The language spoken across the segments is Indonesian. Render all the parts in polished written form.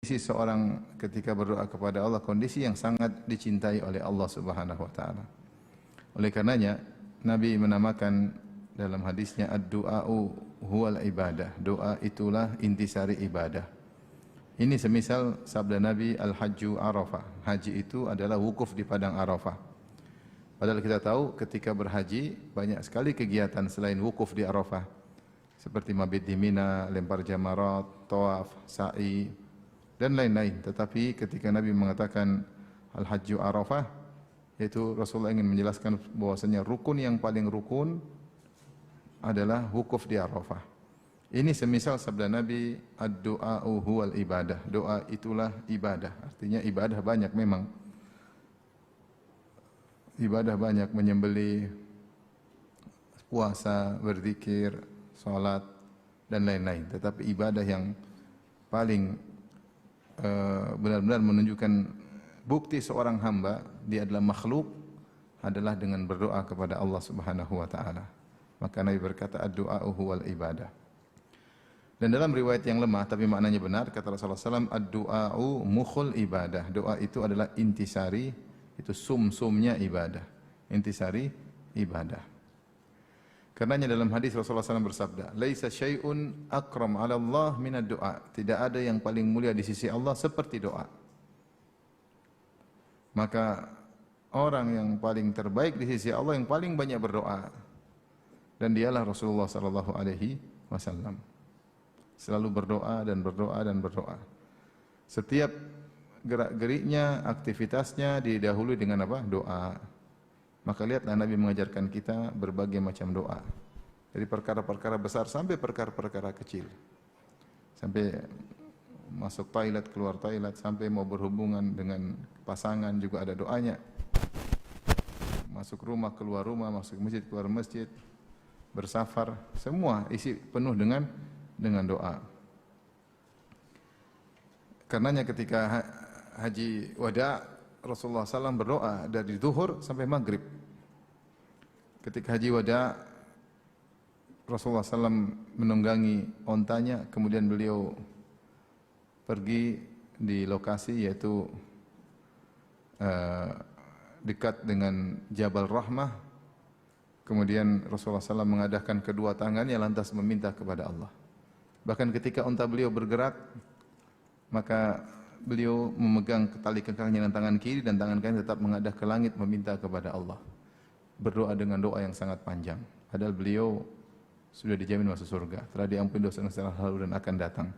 Kondisi seorang ketika berdoa kepada Allah, kondisi yang sangat dicintai oleh Allah Subhanahu wa taala. Oleh karenanya Nabi menamakan dalam hadisnya ad-du'a'u huwal ibadah. Doa itulah intisari ibadah. Ini semisal sabda Nabi al-hajju Arafah. Haji itu adalah wukuf di padang Arafah. Padahal kita tahu ketika berhaji banyak sekali kegiatan selain wukuf di Arafah. Seperti mabit di Mina, lempar jamarat, tawaf, sa'i, dan lain-lain. Tetapi ketika Nabi mengatakan Al-Hajju Arafah, yaitu Rasulullah ingin menjelaskan bahwasanya rukun yang paling rukun adalah wukuf di Arafah. Ini semisal sabda Nabi, ad-du'a'u huwal ibadah. Doa itulah ibadah. Artinya ibadah banyak memang. Ibadah banyak, menyembelih, puasa, berzikir, salat, dan lain-lain. Tetapi ibadah yang paling benar-benar menunjukkan bukti seorang hamba dia adalah makhluk adalah dengan berdoa kepada Allah Subhanahu wa taala. Maka Nabi berkata ad-du'a'u huwal ibadah. Dan dalam riwayat yang lemah tapi maknanya benar kata Rasulullah SAW, ad-du'a'u mukhul ibadah. Doa itu adalah intisari, itu sum-sumnya ibadah. Intisari ibadah. Karenanya dalam hadis Rasulullah SAW bersabda, "Laisa syai'un akram 'ala Allah min ad-du'a." Tidak ada yang paling mulia di sisi Allah seperti doa. Maka orang yang paling terbaik di sisi Allah yang paling banyak berdoa. Dan dialah Rasulullah sallallahu alaihi wasallam. Selalu berdoa dan berdoa dan berdoa. Setiap gerak-geriknya, aktivitasnya didahului dengan apa? Doa. Maka lihatlah Nabi mengajarkan kita berbagai macam doa. Dari perkara-perkara besar sampai perkara-perkara kecil. Sampai masuk toilet, keluar toilet, sampai mau berhubungan dengan pasangan juga ada doanya. Masuk rumah, keluar rumah, masuk masjid, keluar masjid, bersafar, semua isi penuh dengan doa. Karenanya ketika haji wada Rasulullah SAW berdoa dari zuhur sampai maghrib. Ketika haji wada, Rasulullah SAW menunggangi ontanya, kemudian beliau pergi di lokasi yaitu dekat dengan Jabal Rahmah. Kemudian Rasulullah SAW mengadahkan kedua tangannya lantas meminta kepada Allah. Bahkan ketika onta beliau bergerak, maka beliau memegang tali kekangnya dengan tangan kiri dan tangan kanan tetap mengadah ke langit meminta kepada Allah. Berdoa dengan doa yang sangat panjang. Padahal beliau sudah dijamin masuk surga. Telah diampuni dosa-dosa lalu dan akan datang.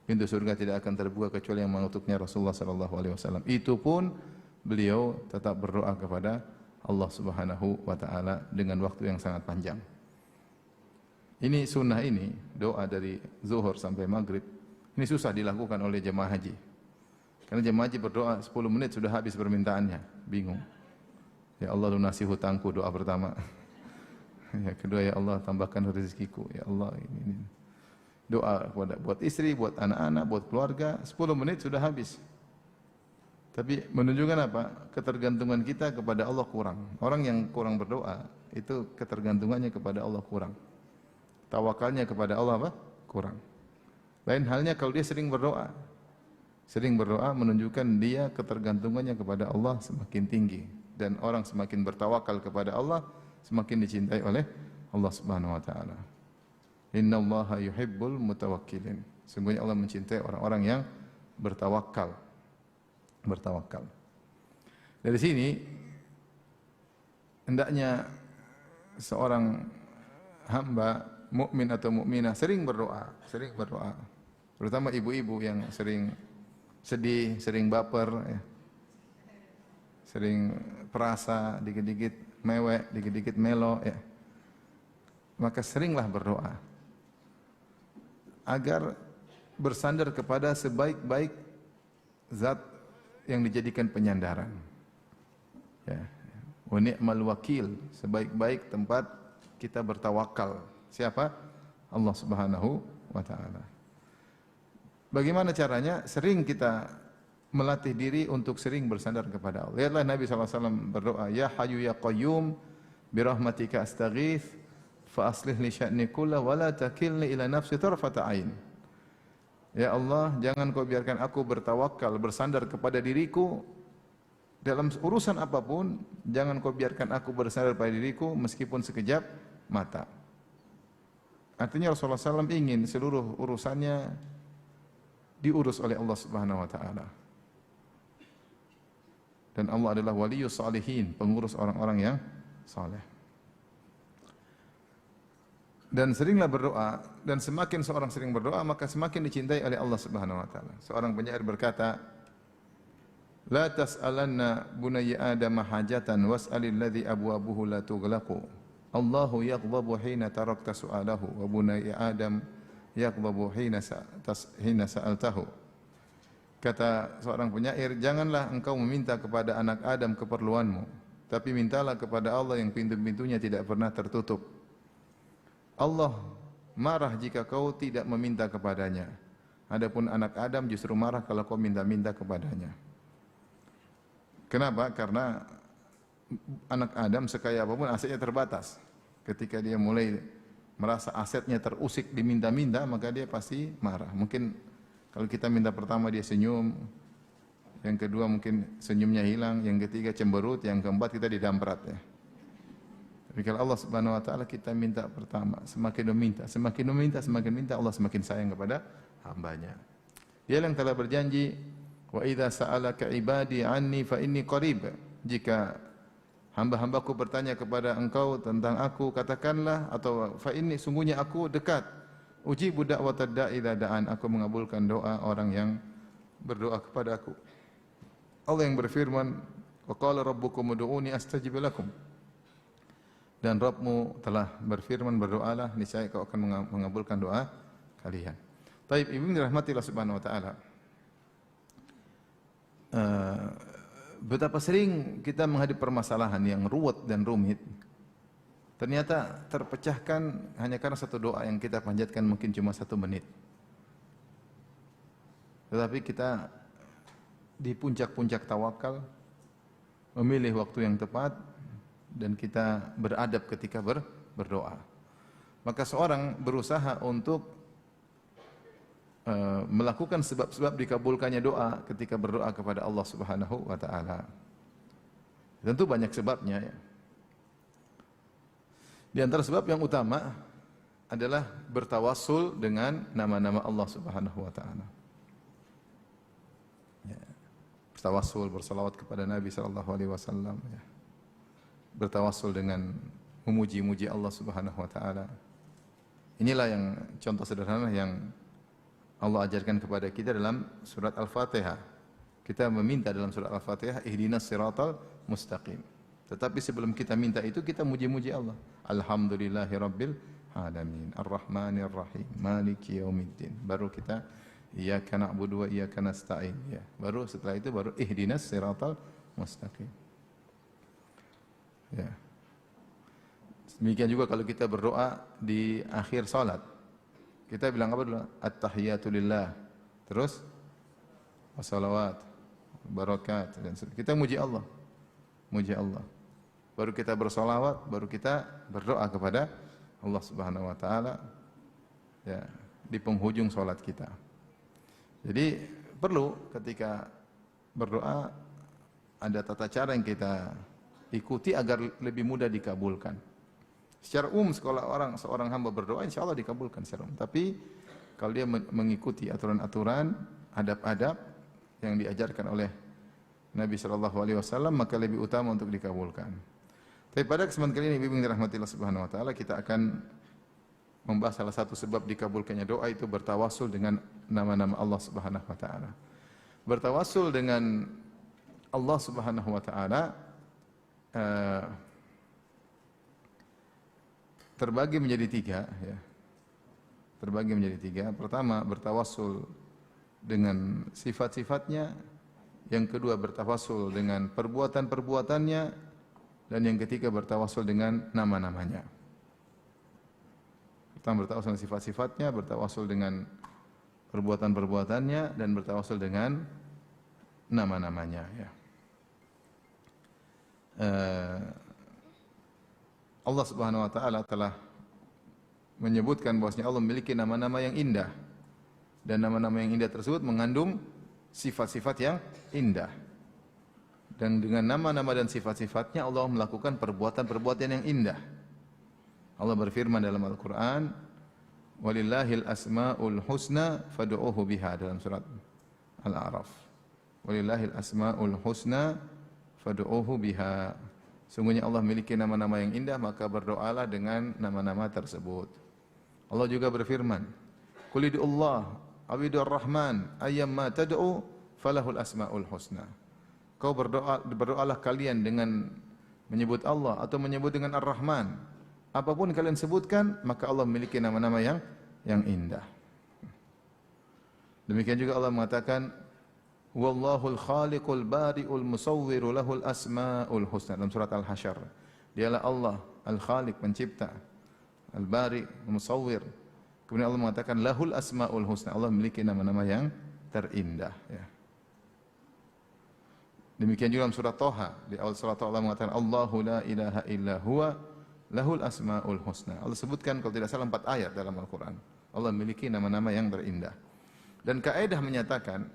Pintu surga tidak akan terbuka kecuali yang mengutuknya Rasulullah sallallahu alaihi wasallam. Itu pun beliau tetap berdoa kepada Allah Subhanahu wa taala dengan waktu yang sangat panjang. Ini sunnah ini, doa dari zuhur sampai maghrib. Ini susah dilakukan oleh jemaah haji. Karena jemaah haji berdoa 10 menit sudah habis permintaannya, bingung. Ya Allah lunasi hutangku, doa pertama. Ya kedua, ya Allah tambahkan rezekiku. Ya Allah ini. Doa buat istri, buat anak-anak, buat keluarga, 10 menit sudah habis. Tapi menunjukkan apa? Ketergantungan kita kepada Allah kurang. Orang yang kurang berdoa, itu ketergantungannya kepada Allah kurang. Tawakalnya kepada Allah apa? Kurang. Lain halnya kalau dia sering berdoa. Sering berdoa menunjukkan dia ketergantungannya kepada Allah semakin tinggi. Dan orang semakin bertawakal kepada Allah, semakin dicintai oleh Allah Subhanahu wa taala. Innallaha yuhibbul mutawakkilin. Sungguhnya Allah mencintai orang-orang yang bertawakal. Bertawakal. Dari sini hendaknya seorang hamba mukmin atau mukminah sering berdoa. Terutama ibu-ibu yang sering sedih, sering baper, ya. Sering perasa, dikit-dikit mewek, dikit-dikit melo, ya. Maka seringlah berdoa agar bersandar kepada sebaik-baik zat yang dijadikan penyandaran. Ya. Wa ni'mal wakil, sebaik-baik tempat kita bertawakal. Siapa? Allah Subhanahu wa taala. Bagaimana caranya? Sering kita melatih diri untuk sering bersandar kepada Allah. Lihatlah Nabi SAW berdoa, Ya Hayyu Ya Qayyum, birahmatika astaghith, fa aslih li sya'ni kullah, wa la takilni ila nafsi tarfata ain. Ya Allah, jangan kau biarkan aku bertawakal, bersandar kepada diriku dalam urusan apapun, jangan kau biarkan aku bersandar pada diriku meskipun sekejap mata. Artinya Rasulullah SAW ingin seluruh urusannya diurus oleh Allah Subhanahu wa taala. Dan Allah adalah waliyus salihin, pengurus orang-orang yang saleh. Dan seringlah berdoa, dan semakin seorang sering berdoa maka semakin dicintai oleh Allah Subhanahu wa taala. Seorang penyair berkata, "La tas'alanna bunayya Adam hajatan was'alil ladzi abwabuhu la tughlaqu. Allahu yaghdabu hina tarakta su'alahu wa bunayya Adam yaghdabu hina sa'altahu." Kata seorang penyair, janganlah engkau meminta kepada anak Adam keperluanmu, tapi mintalah kepada Allah yang pintu-pintunya tidak pernah tertutup. Allah marah jika kau tidak meminta kepadanya. Adapun anak Adam justru marah kalau kau minta-minta kepadanya. Kenapa? Karena anak Adam sekaya apapun asetnya terbatas. Ketika dia mulai merasa asetnya terusik diminta-minta, maka dia pasti marah. Mungkin kalau kita minta pertama dia senyum, yang kedua mungkin senyumnya hilang, yang ketiga cemberut, yang keempat kita didamprat ya. Tapi kalau Allah Subhanahu wa taala kita minta pertama, semakin meminta, Allah semakin sayang kepada hambanya. Dia yang telah berjanji, wa idza sa'alaka ibadi anni fa inni qarib. Jika hamba-hambaku bertanya kepada engkau tentang aku, katakanlah, atau fa inni, sungguhnya aku dekat. Ujibu da'watad da'i idza da'an, aku mengabulkan doa orang yang berdoa kepada aku. Allah yang berfirman, wa qala rabbukum ud'uni astajib lakum. Dan Rabbmu telah berfirman, berdoalah, niscaya kau akan mengabulkan doa kalian. Taib, ibu dirahmati Allah Subhanahu wa taala. Betapa sering kita menghadapi permasalahan yang ruwet dan rumit, ternyata terpecahkan hanya karena satu doa yang kita panjatkan mungkin cuma 1 menit. Tetapi kita di puncak-puncak tawakal memilih waktu yang tepat dan kita beradab ketika berdoa. Maka seorang berusaha untuk melakukan sebab-sebab dikabulkannya doa ketika berdoa kepada Allah Subhanahu wa taala. Tentu banyak sebabnya ya. Di antara sebab yang utama adalah bertawassul dengan nama-nama Allah Subhanahu wa taala. Ya. Bertawassul, bersalawat kepada Nabi sallallahu alaihi wasallam ya. Bertawassul dengan memuji-muji Allah Subhanahu wa taala. Inilah yang contoh sederhana yang Allah ajarkan kepada kita dalam surat Al-Fatihah. Kita meminta dalam surat Al-Fatihah, ihdinas siratal mustaqim. Tetapi sebelum kita minta itu kita muji-muji Allah. Alhamdulillahirabbil alamin, arrahmanir rahim, maliki yaumiddin. Baru kita iyyaka na'budu wa iyyaka nasta'in ya. Baru setelah itu baru ihdinas siratal mustaqim. Ya. Demikian juga kalau kita berdoa di akhir salat. Kita bilang apa dulu? At-tahiyatu lillah. Terus wassalawat, barakat, dan kita muji Allah. Muji Allah. Baru kita bersolawat, baru kita berdoa kepada Allah Subhanahu wa taala ya, di penghujung salat kita. Jadi perlu ketika berdoa ada tata cara yang kita ikuti agar lebih mudah dikabulkan. Secara umum seorang hamba berdoa insya Allah dikabulkan secara umum. Tapi kalau dia mengikuti aturan-aturan, adab-adab yang diajarkan oleh Nabi sallallahu alaihi wasallam, maka lebih utama untuk dikabulkan. Tapi pada kesempatan kali ini, bimbing dirahmati Allah Subhanahu wa taala, kita akan membahas salah satu sebab dikabulkannya doa, itu bertawassul dengan nama-nama Allah Subhanahu wa taala. Bertawassul dengan Allah Subhanahu wa taala terbagi menjadi 3 ya. Terbagi menjadi 3. Pertama, bertawassul dengan sifat-sifatnya. Yang kedua, bertawassul dengan perbuatan-perbuatannya. Dan yang ketiga, bertawassul dengan nama-namanya. Pertama, bertawassul dengan sifat-sifatnya, bertawassul dengan perbuatan-perbuatannya, dan bertawassul dengan nama-namanya ya. Allah Subhanahu wa taala telah menyebutkan bahwasanya Allah memiliki nama-nama yang indah. Dan nama-nama yang indah tersebut mengandung sifat-sifat yang indah. Dan dengan nama-nama dan sifat-sifatnya Allah melakukan perbuatan-perbuatan yang indah. Allah berfirman dalam Al-Quran, "Walillahil asma'ul husna fad'uuhu biha", dalam surat Al-A'raf. "Walillahil asma'ul husna fad'uuhu biha". Sungguhnya Allah memiliki nama-nama yang indah, maka berdoalah dengan nama-nama tersebut. Allah juga berfirman, "Qul ud'ullah aw ud'ur rahman ayyamma tad'u falahul asma'ul husna". Kau berdoalah kalian dengan menyebut Allah atau menyebut dengan Ar-Rahman. Apapun kalian sebutkan, maka Allah memiliki nama-nama yang indah. Demikian juga Allah mengatakan, "Wallahul khaliqul bari'ul musawwiru lahul asma'ul husna", dalam surat Al-Hasyr. Dialah Allah, Al-Khaliq, pencipta, Al-Bari, Musawwir. Kemudian Allah mengatakan lahul asma'ul husna, Allah memiliki nama-nama yang terindah, ya. Demikian juga dalam surat Thaha, di awal surat Allah mengatakan Allahu la ilaha illa huwa lahul asmaul husna. Allah sebutkan kalau tidak salah 4 ayat dalam Al-Qur'an. Allah memiliki nama-nama yang terindah. Dan kaidah menyatakan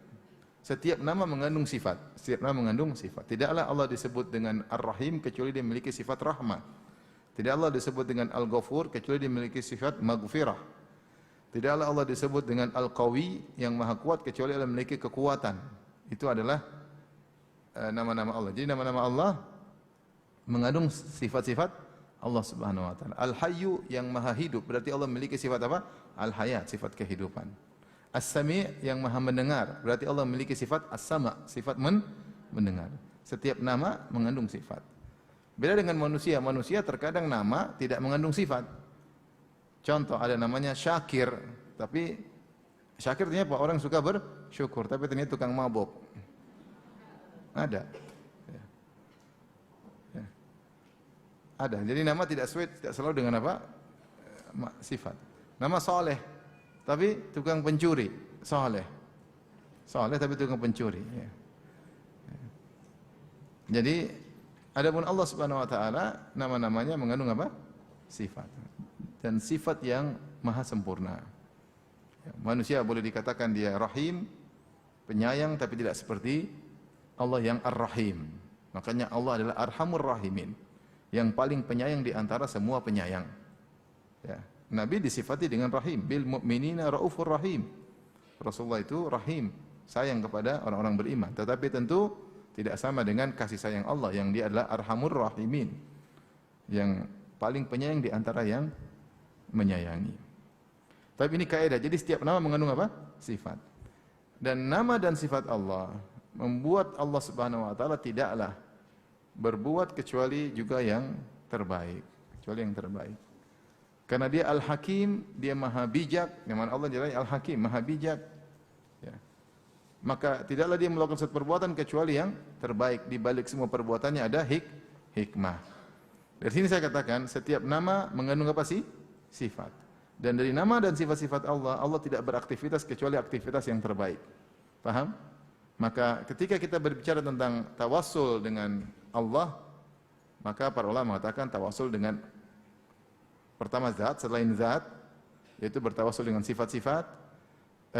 setiap nama mengandung sifat, setiap nama mengandung sifat. Tidaklah Allah disebut dengan Ar-Rahim kecuali dia memiliki sifat rahmah. Tidaklah Allah disebut dengan Al-Ghafur kecuali dia memiliki sifat maghfirah. Tidaklah Allah disebut dengan Al-Qawi yang maha kuat kecuali Allah memiliki kekuatan. Itu adalah nama-nama Allah. Jadi nama-nama Allah mengandung sifat-sifat Allah Subhanahu wa taala. Al-Hayyu yang maha hidup, berarti Allah memiliki sifat apa? Al-Hayat, sifat kehidupan. As-Sami' yang maha mendengar, berarti Allah memiliki sifat As-Sama', sifat mendengar. Setiap nama mengandung sifat. Beda dengan manusia, manusia terkadang nama tidak mengandung sifat. Contoh, ada namanya Syakir, tapi Syakir artinya apa? Orang suka bersyukur, tapi ternyata tukang mabuk. Ada. Ya. Ya. Ada. Jadi nama tidak selalu dengan apa? Sifat. Nama Saleh, tapi tukang pencuri. Saleh. Saleh tapi tukang pencuri. Ya. Ya. Jadi, adapun Allah Subhanahu wa taala, nama-namanya mengandung apa? Sifat. Dan sifat yang maha sempurna. Ya. Manusia boleh dikatakan dia Rahim, penyayang, tapi tidak seperti Allah yang Ar-Rahim. Makanya Allah adalah Arhamur Rahimin, yang paling penyayang di antara semua penyayang. Ya. Nabi disifati dengan Rahim, bil mu'minina raufur rahim. Rasulullah itu Rahim, sayang kepada orang-orang beriman. Tetapi tentu tidak sama dengan kasih sayang Allah yang dia adalah Arhamur Rahimin, yang paling penyayang di antara yang menyayangi. Tapi ini kaidah. Jadi setiap nama mengandung apa? Sifat. Dan nama dan sifat Allah membuat Allah Subhanahu wa taala tidaklah berbuat kecuali juga yang terbaik, kecuali yang terbaik. Karena dia Al-Hakim, dia Maha Bijak, yang mana Allah adalah Al-Hakim, Maha Bijak. Ya. Maka tidaklah dia melakukan satu perbuatan kecuali yang terbaik. Di balik semua perbuatannya ada hikmah. Dari sini saya katakan setiap nama mengandung apa sih? Sifat. Dan dari nama dan sifat-sifat Allah, Allah tidak beraktivitas kecuali aktivitas yang terbaik. Paham? Maka ketika kita berbicara tentang tawassul dengan Allah, maka para ulama mengatakan tawassul dengan pertama zat, selain zat, yaitu bertawassul dengan sifat-sifat,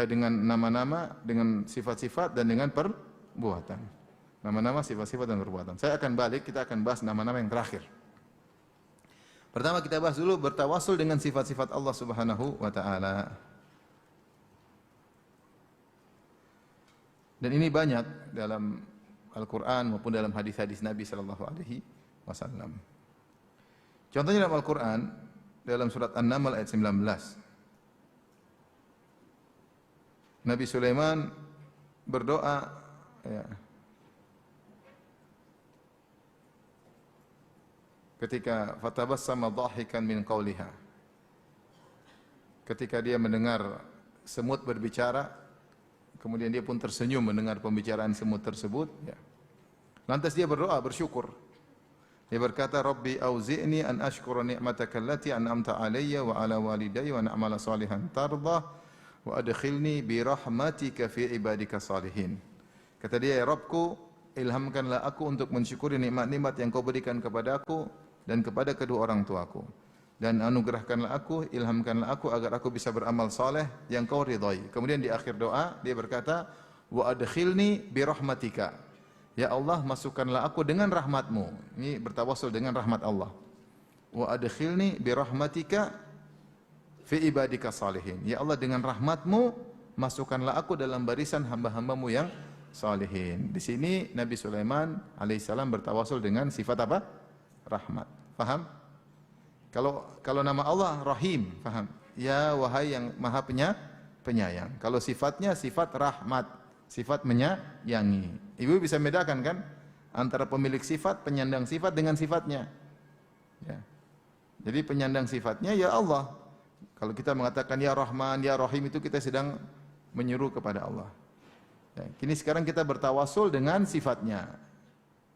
dengan nama-nama, dengan sifat-sifat, dan dengan perbuatan. Nama-nama, sifat-sifat, dan perbuatan. Saya akan balik, kita akan bahas nama-nama yang terakhir. Pertama kita bahas dulu bertawassul dengan sifat-sifat Allah Subhanahu wa taala. Dan ini banyak dalam Al-Quran maupun dalam hadis-hadis Nabi sallallahu alaihi wasallam. Contohnya dalam Al-Quran, dalam surat An-Naml ayat 19. Nabi Sulaiman berdoa, ya, ketika fatabassama dhahikan min qawliha. Ketika dia mendengar semut berbicara, kemudian dia pun tersenyum mendengar pembicaraan semut tersebut. Ya. Lantas dia berdoa, bersyukur. Dia berkata, Rabbi auzi'ni an ashkura ni'mataka allati an'amta alayya wa ala walidayya wa na'mala salihan tardah wa adkhilni bi rahmatika fi ibadika salihin. Kata dia, ya Rabbku, ilhamkanlah aku untuk mensyukuri nikmat-nikmat yang kau berikan kepadaku dan kepada kedua orang tuaku. dan anugerahkanlah aku, ilhamkanlah aku agar aku bisa beramal saleh yang kau ridhai. Kemudian di akhir doa dia berkata, wa adkhilni bi rahmatika. Ya Allah, masukkanlah aku dengan rahmatmu. Ini bertawassul dengan rahmat Allah. Wa adkhilni bi rahmatika fi ibadika salihin. Ya Allah, dengan rahmatmu masukkanlah aku dalam barisan hamba-hambamu yang salihin. Di sini Nabi Sulaiman alaihissalam bertawassul dengan sifat apa? Rahmat. Faham? Kalau nama Allah Rahim, faham? Ya wahai yang Maha penyayang. Kalau sifatnya sifat rahmat, sifat menyayangi. Ibu bisa bedakan kan antara pemilik sifat, penyandang sifat dengan sifatnya. Ya. Jadi penyandang sifatnya ya Allah. Kalau kita mengatakan ya Rahman, ya Rahim, itu kita sedang menyuruh kepada Allah. Ya. Kini sekarang kita bertawassul dengan sifatnya,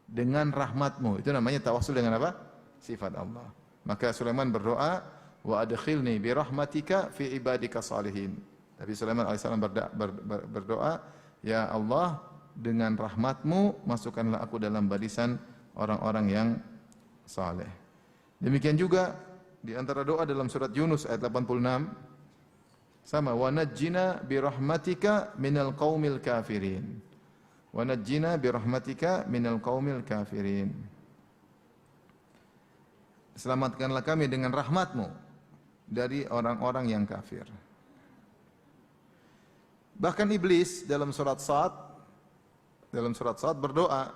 dengan rahmatmu. Itu namanya tawassul dengan apa? Sifat Allah. Maka Sulaiman berdoa, wa adkhilni bi rahmatika fi ibadika salihin. Nabi Sulaiman alaihissalam berdoa, ya Allah, dengan rahmatmu masukkanlah aku dalam barisan orang-orang yang saleh. Demikian juga di antara doa dalam surat Yunus ayat 86 sama, wa najjina bi rahmatika minal qaumil kafirin. Wa najjina bi rahmatika minal qaumil kafirin. Selamatkanlah kami dengan rahmatmu dari orang-orang yang kafir. Bahkan iblis dalam surat Sad berdoa,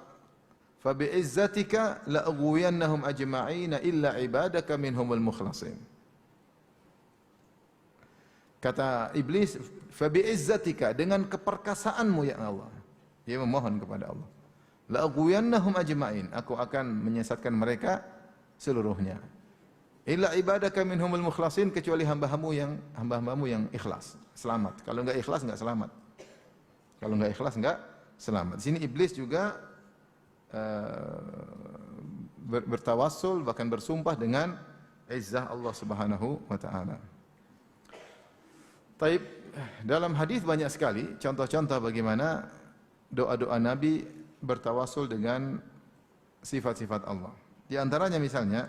fa bi'izzatika la aghwiyannahum ajma'ina illa ibadaka minhumul mukhlasin. Kata iblis, fa bi'izzatika, dengan keperkasaanmu ya Allah. Dia memohon kepada Allah. La aghwiyannahum ajma'in, aku akan menyesatkan mereka seluruhnya. Illa ibadaka minhumul mukhlasin, kecuali hamba-hambamu yang ikhlas, selamat. Kalau enggak ikhlas enggak selamat. Kalau enggak ikhlas enggak selamat. Di sini iblis juga bertawassul, bahkan bersumpah dengan izzah Allah Subhanahu wa taala. Taib, dalam hadis banyak sekali contoh-contoh bagaimana doa-doa Nabi bertawassul dengan sifat-sifat Allah. Di antaranya misalnya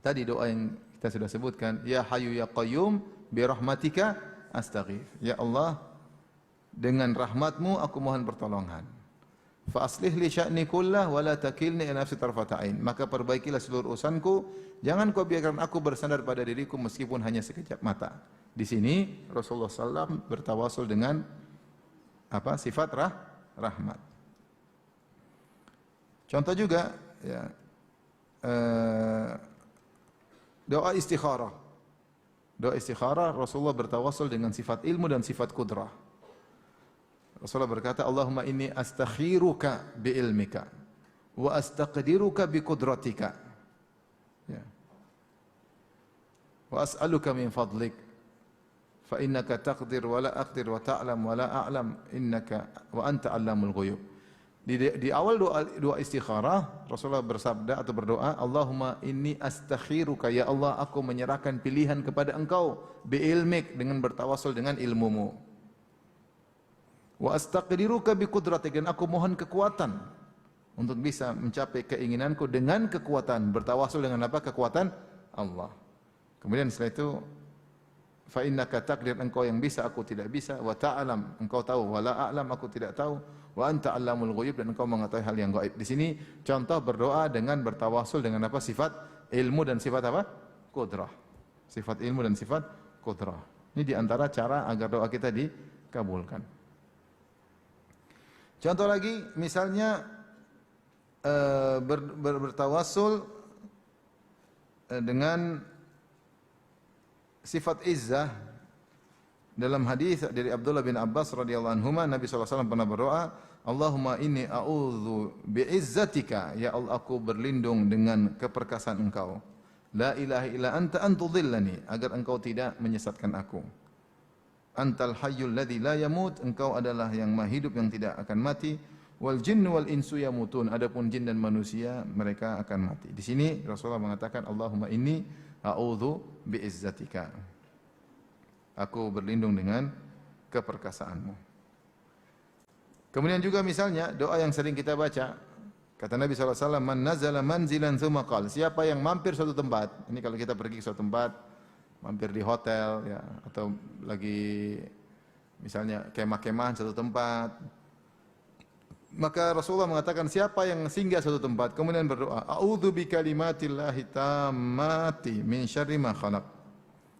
tadi doa yang kita sudah sebutkan, ya Hayyu ya Qayyum bi rahmatika astaghith. Ya Allah, dengan rahmatmu aku mohon pertolongan. Fa aslih li sya'ni kullah wa la takilni ila nafsi tarfata ain. Maka perbaikilah seluruh urusanku, jangan kau biarkan aku bersandar pada diriku meskipun hanya sekejap mata. Di sini Rasulullah SAW bertawassul dengan apa? Sifat rahmat. Contoh juga ya, doa istikharah. Doa istikharah Rasulullah bertawassul dengan sifat ilmu dan sifat kudrah. Rasulullah berkata, Allahumma inni astakhiruka bi ilmika wa astaqdiruka bi kudratika. Ya. Wa as'aluka min fadlik fa innaka taqdir wa la aqdir wa ta'lam wa la a'lam innaka wa anta 'allamul ghuyub. Di awal doa istikharah Rasulullah bersabda atau berdoa, Allahumma inni astakhiruka, ya Allah aku menyerahkan pilihan kepada engkau bi ilmik, dengan bertawassul dengan ilmumu. Wa astaqdiruka bi qudratik, dan aku mohon kekuatan untuk bisa mencapai keinginanku dengan kekuatan, bertawassul dengan apa? Kekuatan Allah. Kemudian setelah itu, fa innaka taqdir, engkau yang bisa aku tidak bisa, wa ta'lam, engkau tahu, wa la a'lam, aku tidak tahu, wa anta 'allamul ghuyub, dan engkau mengetahui hal yang gaib. Di sini contoh berdoa dengan bertawassul dengan apa? Sifat ilmu dan sifat apa? Qudrah. Sifat ilmu dan sifat qudrah. Ini di antara cara agar doa kita dikabulkan. Contoh lagi misalnya bertawassul dengan sifat izzah. Dalam hadis dari Abdullah bin Abbas radhiyallahu anhuma, Nabi SAW pernah berdoa, Allahumma inni a'udzu bi'izzatika, ya Allah aku berlindung dengan keperkasaan engkau. La ilaha illa anta an tudhillani, agar engkau tidak menyesatkan aku. Antal hayyul ladzi la yamut, engkau adalah yang maha hidup yang tidak akan mati. Wal jinnu wal insu yamutun, adapun jin dan manusia mereka akan mati. Di sini Rasulullah mengatakan, Allahumma inni a'udzu bi'izzatika. Aku berlindung dengan keperkasaanmu. Kemudian juga misalnya doa yang sering kita baca, Kata Nabi SAW, man nazala manzilan tsumma qala, siapa yang mampir suatu tempat, ini kalau kita pergi ke suatu tempat, mampir di hotel ya, atau lagi misalnya kemah-kemahan suatu tempat, maka Rasulullah mengatakan siapa yang singgah suatu tempat kemudian berdoa, a'udzu bikalimatillahi tammati min syarri ma khalaq.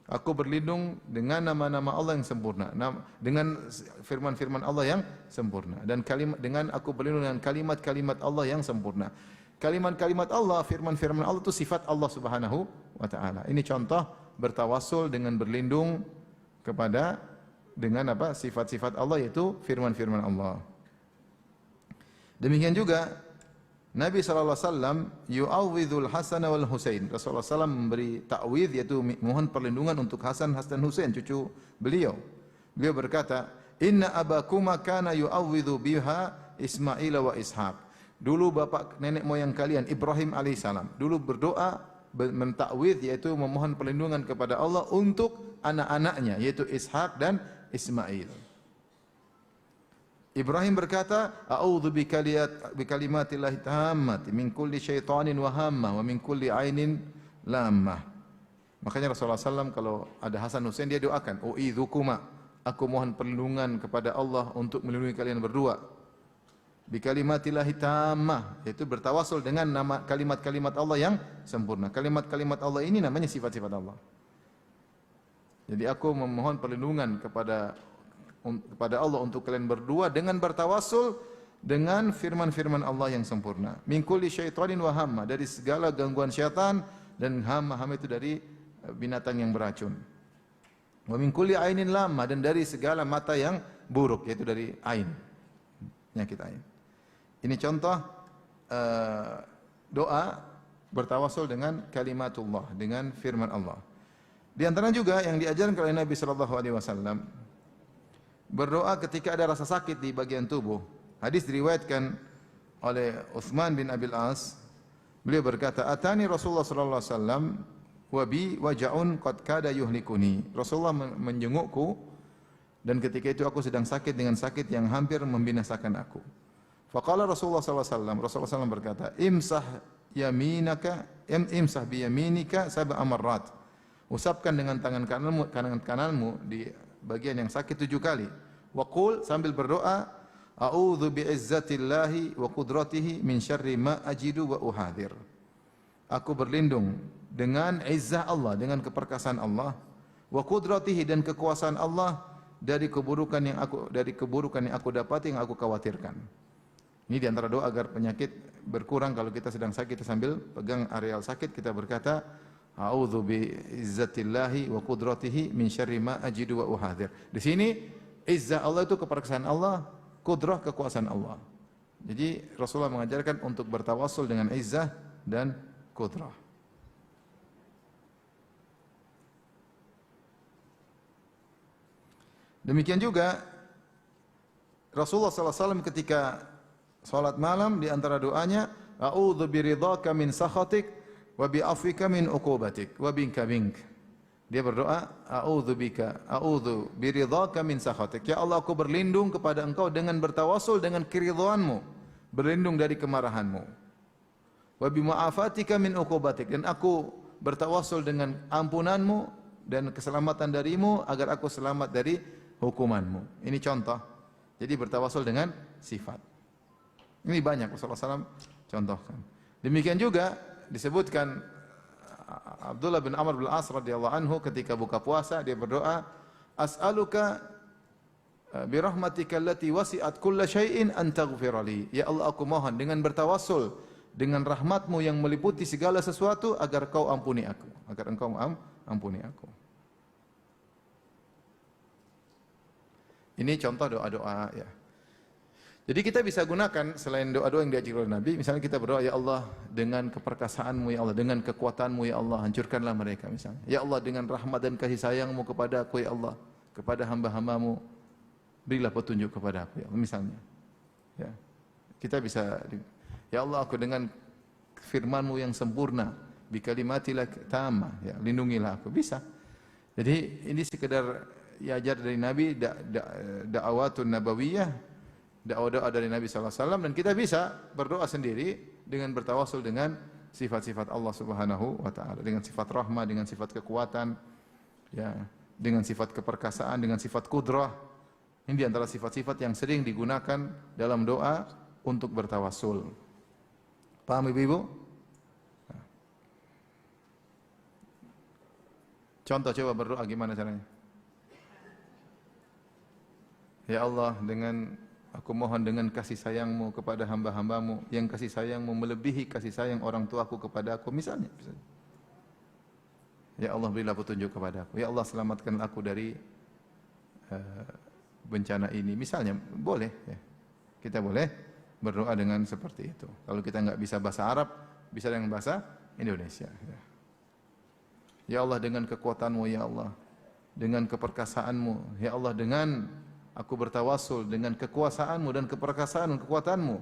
Aku berlindung dengan nama-nama Allah yang sempurna, dengan firman-firman Allah yang sempurna, dan dengan aku berlindung dengan kalimat-kalimat Allah yang sempurna. Kalimat-kalimat Allah, firman-firman Allah itu sifat Allah Subhanahu wa taala. Ini contoh bertawassul dengan berlindung kepada dengan apa? Sifat-sifat Allah, yaitu firman-firman Allah. Demikian juga Nabi SAW yu'awwidhul Hasan wal Husain. Rasulullah SAW memberi ta'widh, yaitu mohon perlindungan untuk Hasan dan Husain, cucu beliau. Beliau berkata, inna abakuma kana yu'awwidhu biha Ismail wa Ishaq. Dulu bapak nenek moyang kalian Ibrahim alaihissalam dulu berdoa mentakwidh, yaitu memohon perlindungan kepada Allah untuk anak-anaknya, yaitu Ishaq dan Ismail. Ibrahim berkata, a'udzu bikalimatillahi tammati min kulli syaitanin wa hammah wa min kulli ainin lammah. Makanya Rasulullah SAW kalau ada Hasan Husain dia doakan, u'idzukuma, aku mohon perlindungan kepada Allah untuk melindungi kalian berdua. Bikalimatillahi tammah, yaitu bertawasul dengan nama kalimat-kalimat Allah yang sempurna. Kalimat-kalimat Allah ini namanya sifat-sifat Allah. Jadi aku memohon perlindungan kepada Allah untuk kalian berdua dengan bertawassul dengan firman-firman Allah yang sempurna. Min kulli syaitanin wa hamma, dari segala gangguan syaitan, dan hamma itu dari binatang yang beracun. Wa min kulli ainin lamma, dan dari segala mata yang buruk, yaitu dari ain, penyakit ain. Ini contoh doa bertawassul dengan kalimatullah, dengan firman Allah. Di antara juga yang diajarkan oleh Nabi sallallahu alaihi wasallam, berdoa ketika ada rasa sakit di bagian tubuh. Hadis diriwayatkan oleh Utsman bin Abil As. Beliau berkata, "Atani Rasulullah sallallahu alaihi wasallam wa bi waja'un qad kada yuhlikuni." Rasulullah menjengukku dan ketika itu aku sedang sakit dengan sakit yang hampir membinasakan aku. Faqala Rasulullah sallallahu alaihi wasallam, Rasulullah SAW berkata, "Imsah bi yaminika sab'a marrat." Usapkan dengan tangan kananmu di bagian yang sakit 7 kali. Wa qul, sambil berdoa, a'udzu bi'izzatillahi wa qudratihi min syarri ma ajidu wa uhadir. Aku berlindung dengan izzah Allah, dengan keperkasaan Allah, wa qudratihi, dan kekuasaan Allah, dari keburukan yang aku dapati, yang aku khawatirkan. Ini di antara doa agar penyakit berkurang. Kalau kita sedang sakit, kita sambil pegang areal sakit, kita berkata, a'udzu bi'izzatillahi wa qudratihi min syarri ma ajidu wa uhadir. Di sini izzah Allah itu keperkasaan Allah, qudrah kekuasaan Allah. Jadi Rasulullah mengajarkan untuk bertawassul dengan izzah dan qudrah. Demikian juga Rasulullah SAW ketika salat malam, di antara doanya, a'udzu biridhaka min sakhatik wa bi'afwika min uqubatik wa bika mink. Dia berdoa, a'udzu biridhaka min sakhatik. Ya Allah, aku berlindung kepada Engkau dengan bertawassul dengan keridhaanmu, berlindung dari kemarahanmu. Wa bima'afatika min uqubatik, dan aku bertawassul dengan ampunanmu dan keselamatan darimu agar aku selamat dari hukumanmu. Ini contoh. Jadi bertawassul dengan sifat. Ini banyak Rasulullah SAW contohkan. Demikian juga disebutkan Abdullah bin Amr bin As radhiyallahu anhu ketika buka puasa dia berdoa, as'aluka bi rahmatika allati wasi'at kulla syai'in an taghfira li. Ya Allah, aku mohon dengan bertawassul dengan rahmat-Mu yang meliputi segala sesuatu agar Kau ampuni aku, agar Engkau ampuni aku. Ini contoh doa-doa ya. Jadi kita bisa gunakan selain doa-doa yang diajarkan oleh Nabi, misalnya kita berdoa, ya Allah, dengan keperkasaan-Mu ya Allah, dengan kekuatan-Mu ya Allah, hancurkanlah mereka misalnya. Ya Allah, dengan rahmat dan kasih sayang-Mu kepada aku ya Allah, kepada hamba-hamba-Mu, berilah petunjuk kepada aku ya Allah, misalnya. Ya. Kita bisa, ya Allah, aku dengan firman-Mu yang sempurna, bi kalimatillah tammah, ya, lindungilah aku. Bisa. Jadi ini sekedar ajar dari Nabi, da'awatun nabawiyah, doa-doa dari Nabi sallallahu alaihi wasallam, dan kita bisa berdoa sendiri dengan bertawasul dengan sifat-sifat Allah Subhanahu wa taala, dengan sifat rahmah, dengan sifat kekuatan, ya, dengan sifat keperkasaan, dengan sifat kudrah. Ini di antara sifat-sifat yang sering digunakan dalam doa untuk bertawasul. Paham Ibu-ibu? Contoh coba berdoa gimana caranya? Ya Allah, aku mohon dengan kasih sayang-Mu kepada hamba-hamba-Mu, yang kasih sayang-Mu melebihi kasih sayang orang tuaku kepada aku, misalnya. Ya Allah, berilah petunjuk kepada aku. Ya Allah, selamatkan aku dari bencana ini. Misalnya, boleh. Ya. Kita boleh berdoa dengan seperti itu. Kalau kita nggak bisa bahasa Arab, bisa dengan bahasa Indonesia. Ya. Ya Allah, dengan kekuatan-Mu, Ya Allah, dengan keperkasaan-Mu, Ya Allah, dengan aku bertawasul dengan kekuasaan-Mu dan keperkasaan dan kekuatan-Mu,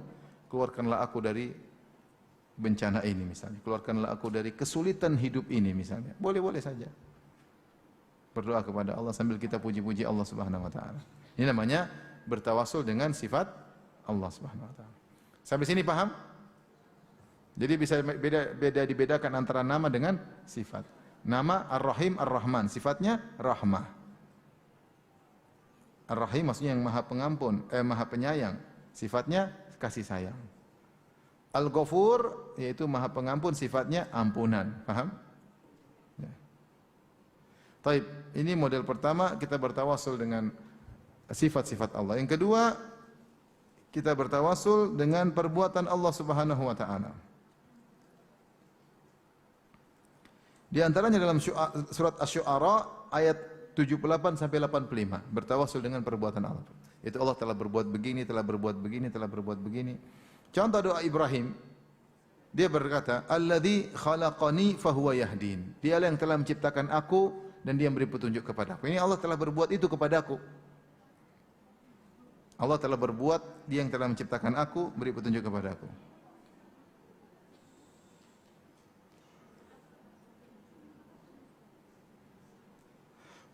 keluarkanlah aku dari bencana ini misalnya. Keluarkanlah aku dari kesulitan hidup ini misalnya. Boleh-boleh saja. Berdoa kepada Allah sambil kita puji-puji Allah Subhanahu wa taala. Ini namanya bertawasul dengan sifat Allah Subhanahu wa taala. Sampai sini paham? Jadi bisa dibedakan antara nama dengan sifat. Nama Ar-Rahim, Ar-Rahman, sifatnya rahmah. Ar-Rahim maksudnya yang Maha Pengampun, Maha Penyayang. Sifatnya kasih sayang. Al-Ghafur yaitu Maha Pengampun, sifatnya ampunan. Paham? Ya. Taib, ini model pertama, kita bertawasul dengan sifat-sifat Allah. Yang kedua, kita bertawasul dengan perbuatan Allah Subhanahu wa taala. Di antaranya dalam surat Asy-Syu'ara ayat 78 sampai 85, bertawasul dengan perbuatan Allah. Itu Allah telah berbuat begini, telah berbuat begini, telah berbuat begini. Contoh doa Ibrahim, dia berkata, "Alladzi khalaqani fahuwa yahdin." Dialah yang telah menciptakan aku dan dia memberi petunjuk kepadaku. Ini Allah telah berbuat itu kepadaku. Allah telah berbuat, dia yang telah menciptakan aku, beri petunjuk kepadaku.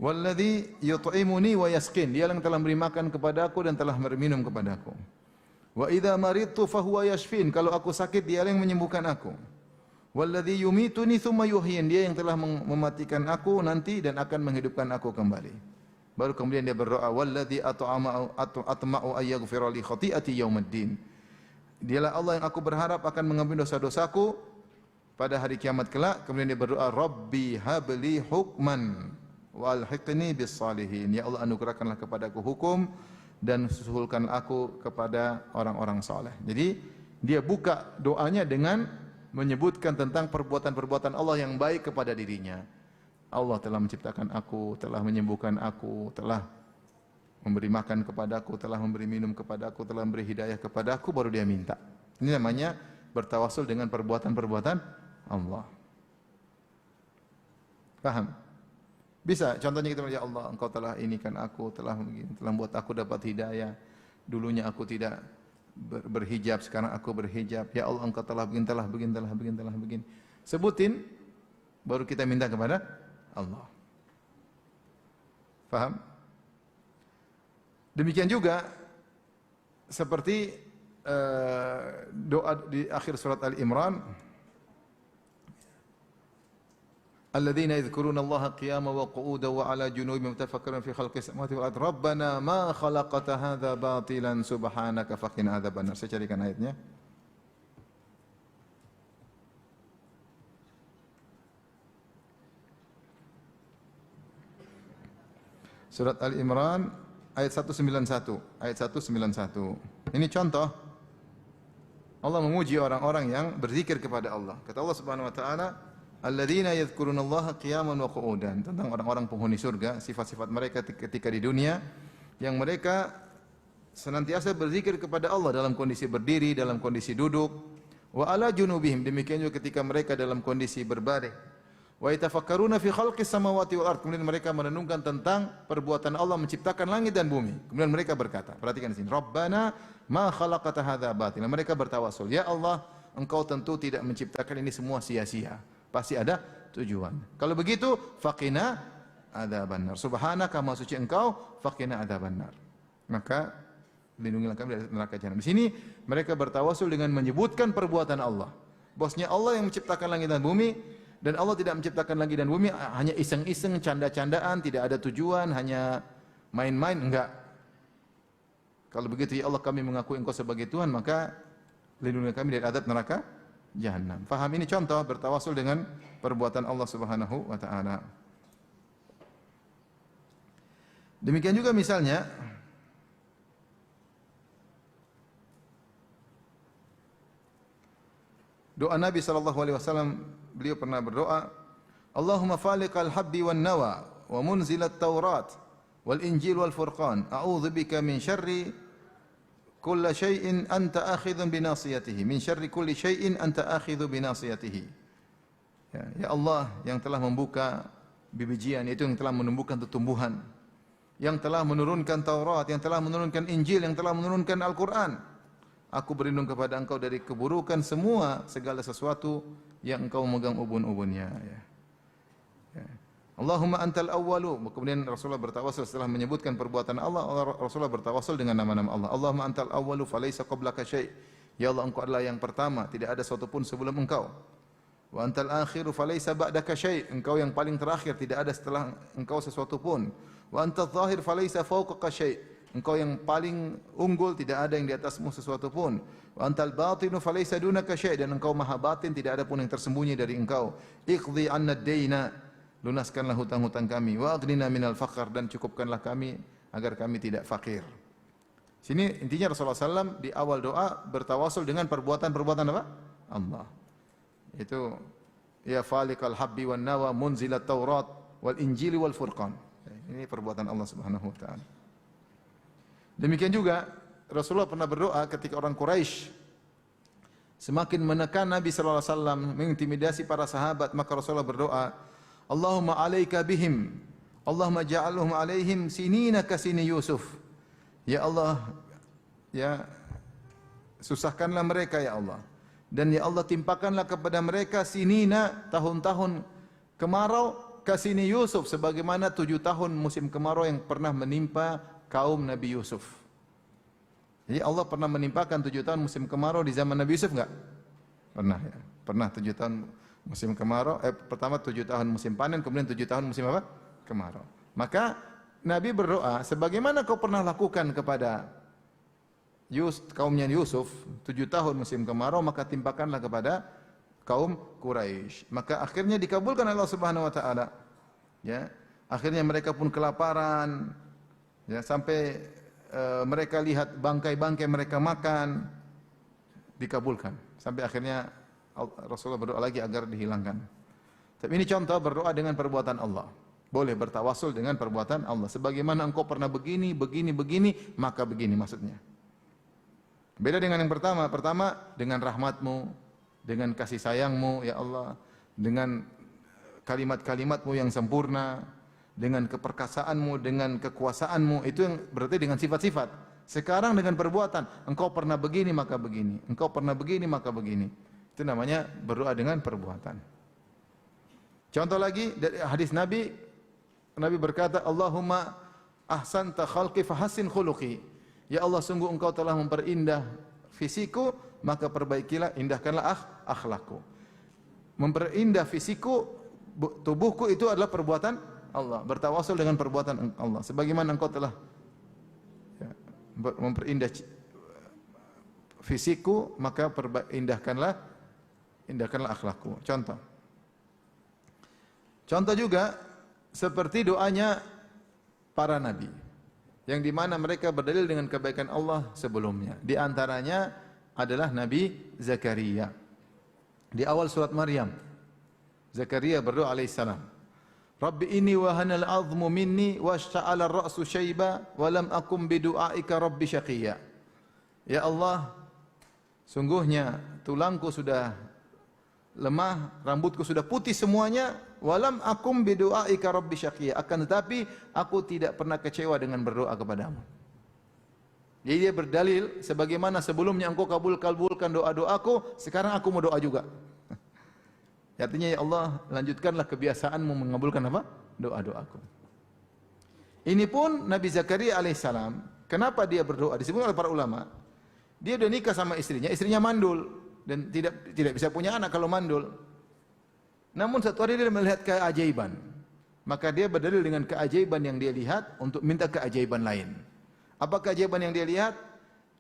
Walladzi yut'imuni wa yasqin, dia yang telah memberi makan kepadaku dan telah memberi minum kepadaku. Wa idza maridtu fahuwa yashfin, kalau aku sakit dia yang menyembuhkan aku. Walladzi yumituni tsumma yuhyin, dia yang telah mematikan aku nanti dan akan menghidupkan aku kembali. Baru kemudian dia berdoa, walladzi atma'u ayyaghfira li khati'ati yaumiddin. Dialah Allah yang aku berharap akan mengampuni dosa-dosaku pada hari kiamat kelak. Kemudian dia berdoa, Rabbi habli hukman walhiqni bis salihin. Ya Allah, anugerahkanlah kepadaku hukum dan susulkan aku kepada orang-orang saleh. Jadi dia buka doanya dengan menyebutkan tentang perbuatan-perbuatan Allah yang baik kepada dirinya. Allah telah menciptakan aku, telah menyembuhkan aku, telah memberi makan kepadaku, telah memberi minum kepadaku, telah memberi hidayah kepadaku, baru dia minta. Ini namanya bertawasul dengan perbuatan-perbuatan Allah. Paham? Bisa, contohnya kita, ya Allah, Engkau telah inikan aku, telah membuat aku dapat hidayah. Dulunya aku tidak berhijab, sekarang aku berhijab. Ya Allah, Engkau telah begini. Sebutin, baru kita minta kepada Allah. Paham? Demikian juga seperti doa di akhir surat Al-Imran, alladzina yadhkuruna Allaha qiyaman wa qu'udan wa 'ala junubihim yatafakkaruna fi khalqis samawati wal ardi rabbana ma khalaqta hadza batilan subhanaka faqina adzabannar. Saya carikan ayatnya. Surat Al-Imran ayat 191. Ayat 191. Ini contoh Allah memuji orang-orang yang berzikir kepada Allah. Kata Allah Subhanahu wa taala, alladzina yadhkurunallaha qiyaman wa qu'udan, tentang orang-orang penghuni surga, sifat-sifat mereka ketika di dunia yang mereka senantiasa berzikir kepada Allah dalam kondisi berdiri, dalam kondisi duduk, wa ala junubihim, demikian juga ketika mereka dalam kondisi berbaring, wa yatafakkaruna fi khalqis samawati wal ard, kemudian mereka merenungkan tentang perbuatan Allah menciptakan langit dan bumi. Kemudian mereka berkata, perhatikan di sini, Rabbana ma khalaqta hadza batila, mereka bertawasul, ya Allah, Engkau tentu tidak menciptakan ini semua sia-sia. Pasti ada tujuan. Kalau begitu, faqina adzabannar. Subhanaka, maha suci Engkau, faqina adzabannar. Maka lindungilah kami dari neraka jahanam. Di sini mereka bertawasul dengan menyebutkan perbuatan Allah. Bosnya Allah yang menciptakan langit dan bumi, dan Allah tidak menciptakan langit dan bumi hanya iseng-iseng, canda-candaan, tidak ada tujuan, hanya main-main, enggak. Kalau begitu ya Allah kami mengakui Engkau sebagai Tuhan, maka lindungilah kami dari azab neraka jahanam. Faham ini contoh bertawasul dengan perbuatan Allah Subhanahu wa taala. Demikian juga misalnya doa Nabi sallallahu alaihi wasallam, beliau pernah berdoa, Allahumma faliqal habbi wan nawa wa munzilat Taurat wal Injil wal Furqan, a'udzubika min syarri kulli syai'in anta akhidhun bi nasiyatihi, min syarri kulli syai'in anta akhidhu bi nasiyatihi. Ya Allah yang telah membuka bibijian, itu yang telah menumbuhkan tumbuhan, yang telah menurunkan Taurat, yang telah menurunkan Injil, yang telah menurunkan Al-Quran. Aku berlindung kepada Engkau dari keburukan semua segala sesuatu yang Engkau memegang ubun-ubunnya. Ya. Allahumma antal awwalu. Kemudian Rasulullah bertawasul setelah menyebutkan perbuatan Allah, Rasulullah bertawasul dengan nama-nama Allah. Allahumma antal awwalu falaysa qablaka syai'. Ya Allah, Engkau adalah yang pertama, tidak ada sesuatu pun sebelum Engkau. Wa antal akhiru falaysa ba'daka syai'. Engkau yang paling terakhir, tidak ada setelah Engkau sesuatu pun. Wa antal zahir falaysa fawqaka syai'. Engkau yang paling unggul, tidak ada yang di atasmu sesuatu pun. Wa antal batinu falaysa dunaka syai', dan Engkau maha batin, tidak ada pun yang tersembunyi dari Engkau. Iqdi 'anna ad-daina, lunaskanlah hutang-hutang kami. Wa aghnina minal faqr, dan cukupkanlah kami agar kami tidak fakir. Sini intinya Rasulullah SAW di awal doa bertawasul dengan perbuatan-perbuatan apa? Allah. Itu ya faliqal habbi wan nawa munzilat Taurat wal Injili wal Furqan. Ini perbuatan Allah Subhanahu wa taala. Demikian juga Rasulullah pernah berdoa ketika orang Quraisy semakin menekan Nabi sallallahu alaihi wasallam, mengintimidasi para sahabat, maka Rasulullah berdoa, Allahumma 'alaika bihim, Allahumma ja'alhum 'alaihim sinina ka sini Yusuf. Ya Allah, ya susahkanlah mereka ya Allah. Dan ya Allah timpakanlah kepada mereka sinina, tahun-tahun kemarau, ka sini Yusuf, sebagaimana 7 tahun musim kemarau yang pernah menimpa kaum Nabi Yusuf. Jadi Allah pernah menimpakan 7 tahun musim kemarau di zaman Nabi Yusuf enggak? Pernah ya. Pernah 7 tahun musim kemarau, pertama 7 tahun musim panen, kemudian 7 tahun musim apa? Kemarau. Maka Nabi berdoa, sebagaimana kau pernah lakukan kepada kaumnya Yusuf 7 tahun musim kemarau, maka timpakanlah kepada kaum Quraisy. Maka akhirnya dikabulkan Allah Subhanahu wa taala. Ya. Akhirnya mereka pun kelaparan. Ya, sampai mereka lihat bangkai-bangkai mereka makan, dikabulkan. Sampai akhirnya Rasulullah berdoa lagi agar dihilangkan. Tapi ini contoh berdoa dengan perbuatan Allah. Boleh bertawasul dengan perbuatan Allah. Sebagaimana engkau pernah begini, maka begini maksudnya. Beda dengan yang pertama. Pertama dengan rahmatmu, dengan kasih sayangmu, ya Allah. Dengan kalimat-kalimatmu yang sempurna, dengan keperkasaanmu, dengan kekuasaanmu, itu yang berarti dengan sifat-sifat. Sekarang dengan perbuatan, engkau pernah begini maka begini, engkau pernah begini maka begini. Itu namanya berdoa dengan perbuatan. Contoh lagi dari hadis Nabi, Nabi berkata, Allahumma ahsanta khalqi fahassin khuluqi. Ya Allah, sungguh engkau telah memperindah fisiku, maka perbaikilah, indahkanlah akhlakku. Memperindah fisiku, tubuhku, itu adalah perbuatan Allah. Bertawasul dengan perbuatan Allah. Sebagaimana engkau telah memperindah fisikku, maka indahkanlah akhlakku. Contoh juga seperti doanya para nabi, yang dimana mereka berdalil dengan kebaikan Allah sebelumnya. Di antaranya adalah Nabi Zakaria. Di awal surat Maryam, Zakaria berdoa alaihissalam, Rabbi inni wahanal azmu minni washta'ala ar-ra'su syaiba wa lam akum bidu'aika rabbi syaqiyya. Ya Allah, sungguhnya tulangku sudah lemah, rambutku sudah putih semuanya, wa lam akum bidu'aika rabbi syaqiyya. Akan tetapi aku tidak pernah kecewa dengan berdoa kepadamu. Jadi dia berdalil, sebagaimana sebelumnya engkau kabulkan doa-doaku, sekarang aku mau doa juga. Artinya, ya Allah, lanjutkanlah kebiasaanmu mengabulkan apa? Doa-doaku. Ini pun Nabi Zakaria alaihissalam Kenapa dia berdoa? Disebut oleh para ulama. Dia udah nikah sama istrinya mandul dan tidak bisa punya anak kalau mandul. Namun satu hari dia melihat keajaiban. Maka dia berdalil dengan keajaiban yang dia lihat untuk minta keajaiban lain. Apa keajaiban yang dia lihat?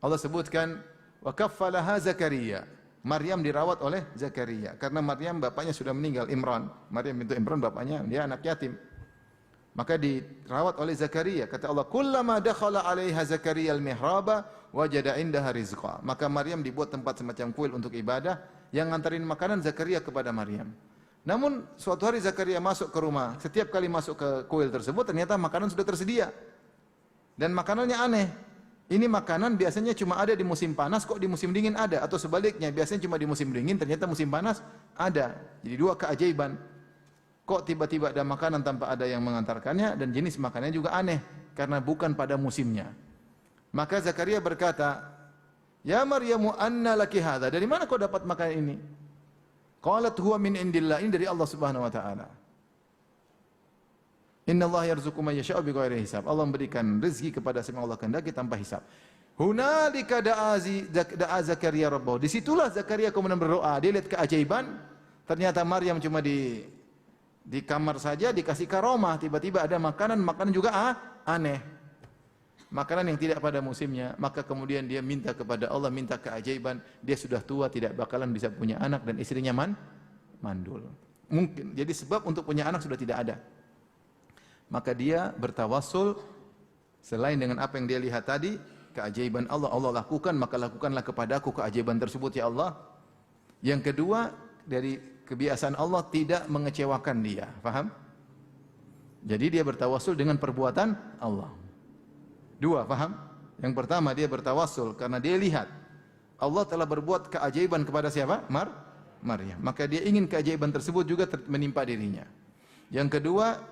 Allah sebutkan wa kaffalaha Zakaria. Maryam dirawat oleh Zakaria karena Maryam bapaknya sudah meninggal, Imran. Maryam bintu Imran bapaknya dia anak yatim. Maka dirawat oleh Zakaria. Kata Allah, "Kullama dakhala 'alaiha Zakaria al-mihraba wajada 'indaha rizqa." Maka Maryam dibuat tempat semacam kuil untuk ibadah, yang ngantarin makanan Zakaria kepada Maryam. Namun suatu hari Zakaria masuk ke rumah. Setiap kali masuk ke kuil tersebut ternyata makanan sudah tersedia. Dan makanannya aneh. Ini makanan biasanya cuma ada di musim panas, kok di musim dingin ada, atau sebaliknya, biasanya cuma di musim dingin, ternyata musim panas ada. Jadi dua keajaiban. Kok tiba-tiba ada makanan tanpa ada yang mengantarkannya, dan jenis makanannya juga aneh karena bukan pada musimnya. Maka Zakaria berkata, "Ya Maryamu, anna laki hadza?" Dari mana kau dapat makanan ini? Qalat huwa min indillah. Ini dari Allah Subhanahu wa taala. Innallaha yarzuqu man yasha'u bighairi hisab. Allah memberikan rezeki kepada siapa Allah kehendaki tanpa hisab. Hunalika da'a Zakaria rabbahu. Disitulah Zakaria kemudian berdoa. Dia lihat keajaiban. Ternyata Maryam cuma di kamar saja dikasih karomah, tiba-tiba ada makanan juga aneh. Makanan yang tidak pada musimnya, maka kemudian dia minta kepada Allah, minta keajaiban. Dia sudah tua, tidak bakalan bisa punya anak dan istrinya mandul. Mungkin jadi sebab untuk punya anak sudah tidak ada. Maka dia bertawassul selain dengan apa yang dia lihat tadi, keajaiban Allah lakukan, maka lakukanlah kepadaku keajaiban tersebut ya Allah. Yang kedua, dari kebiasaan Allah tidak mengecewakan dia. Faham? Jadi dia bertawassul dengan perbuatan Allah. Dua, faham? Yang pertama dia bertawassul karena dia lihat Allah telah berbuat keajaiban kepada siapa? Maryam. Maka dia ingin keajaiban tersebut juga menimpa dirinya. Yang kedua,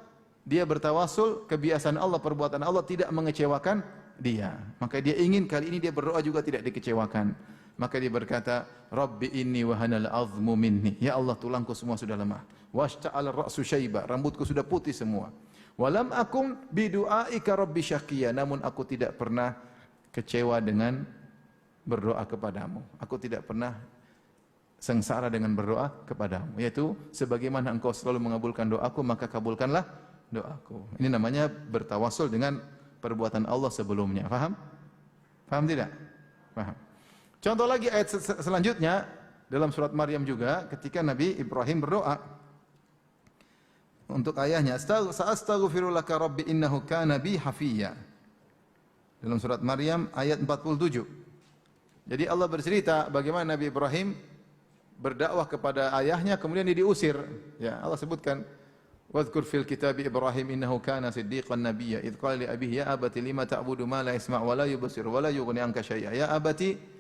dia bertawassul kebiasaan Allah, perbuatan Allah tidak mengecewakan dia. Maka dia ingin kali ini dia berdoa juga tidak dikecewakan. Maka dia berkata, Rabbi inni wahanal azmu minni. Ya Allah, tulangku semua sudah lemah. Washta'al ra'su syaiba. Rambutku sudah putih semua. Walam akum bidu'aika rabbi syaqiya. Namun aku tidak pernah kecewa dengan berdoa kepadamu. Aku tidak pernah sengsara dengan berdoa kepadamu. Yaitu, sebagaimana engkau selalu mengabulkan doaku, maka kabulkanlah doaku. Ini namanya bertawassul dengan perbuatan Allah sebelumnya. Faham? Faham tidak? Faham. Contoh lagi ayat selanjutnya dalam surat Maryam juga ketika Nabi Ibrahim berdoa untuk ayahnya, "Sa'astaghfiru laka rabbi innahu kana bi hafiyya." Dalam surat Maryam ayat 47. Jadi Allah bercerita bagaimana Nabi Ibrahim berdakwah kepada ayahnya kemudian dia diusir. Ya, Allah sebutkan, "Wadhkur fil kitabi Ibrahim innahu kana siddiqan nabiyya idh qala li abihi ya abati lima ta'budu ma la yasma' wa la yubsir wa la yughni anka syai'a ya abati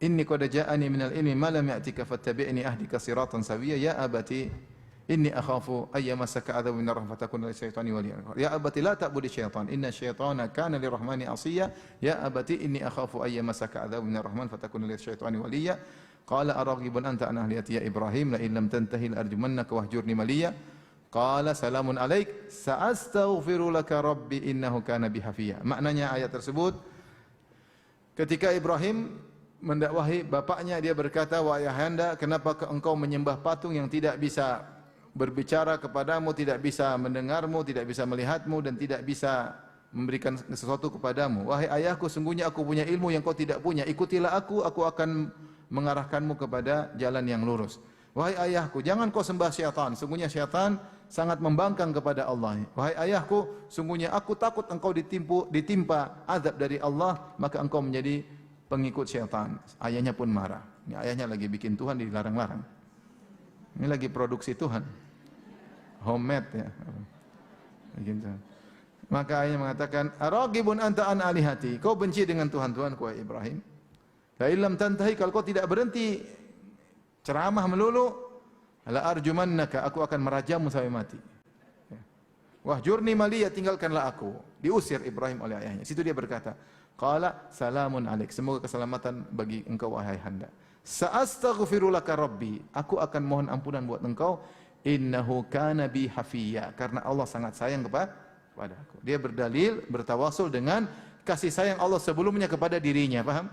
inni qad ja'ani minal ilmi ma lam ya'tika fattabi'ni ahdika siratan sawiyya ya abati inni akhafu ay yamassaka adzabun minar rahmati fatakuna lisyaitani waliyan ya abati la ta'budi syaitan inna syaitana kana lirrahmani 'asiyya ya abati inni akhafu ay yamassaka adzabun minar rahman fatakuna lisyaitani waliya qala araghibun anta an ahliyati ya Ibrahim la in lam tantahi la arjumannaka wahjurni maliya qala salamun alaik sa'astaghfiru laka rabbi innahu kana bi hafiyya." Maknanya ayat tersebut ketika Ibrahim mendakwahi bapaknya, dia berkata, "Wahai ayahanda, kenapa engkau menyembah patung yang tidak bisa berbicara kepadamu, tidak bisa mendengarmu, tidak bisa melihatmu dan tidak bisa memberikan sesuatu kepadamu? Wahai ayahku, sungguhnya aku punya ilmu yang kau tidak punya. Ikutilah aku akan mengarahkanmu kepada jalan yang lurus. Wahai ayahku, jangan kau sembah syaitan. Sungguhnya syaitan sangat membangkang kepada Allah. Wahai ayahku, sungguhnya aku takut engkau ditimpa azab dari Allah, maka engkau menjadi pengikut syaitan." Ayahnya pun marah. Ini ayahnya lagi bikin Tuhan dilarang-larang. Ini lagi produksi Tuhan. Homemade ya. Begitu. Maka ayahnya mengatakan, "Araghibun anta an alihati." Kau benci dengan Tuhan-Tuhan ku Ibrahim. La illam tantahi, kalau kau tidak berhenti ceramah melulu, la arjumannaka, aku akan merajamu sampai mati. Wahjurni maliya, tinggalkanlah aku. Diusir Ibrahim oleh ayahnya. Situ dia berkata, qala salamun alaik, semoga keselamatan bagi engkau wahai handa. Sa'astaghfiru laka rabbi, aku akan mohon ampunan buat engkau, innahu kana bi hafiyya, karena Allah sangat sayang kepada aku. Dia berdalil, bertawassul dengan kasih sayang Allah sebelumnya kepada dirinya, paham?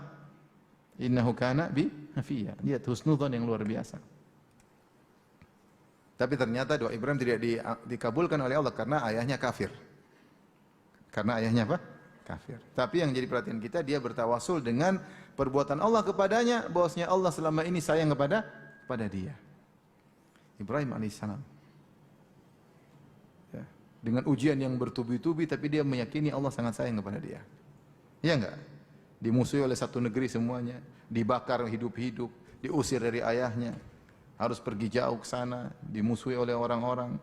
Innahu kana bi hafiya. Dia husnudzon yang luar biasa. Tapi ternyata doa Ibrahim tidak dikabulkan oleh Allah karena ayahnya kafir. Karena ayahnya apa? Kafir. Tapi yang jadi perhatian kita, dia bertawasul dengan perbuatan Allah kepadanya, bahwasanya Allah selama ini sayang kepada dia. Ibrahim alaihissalam. Ya. Dengan ujian yang bertubi-tubi, tapi dia meyakini Allah sangat sayang kepada dia. Iya enggak? Dimusuhi oleh satu negeri semuanya, dibakar hidup-hidup, diusir dari ayahnya, harus pergi jauh ke sana, dimusuhi oleh orang-orang.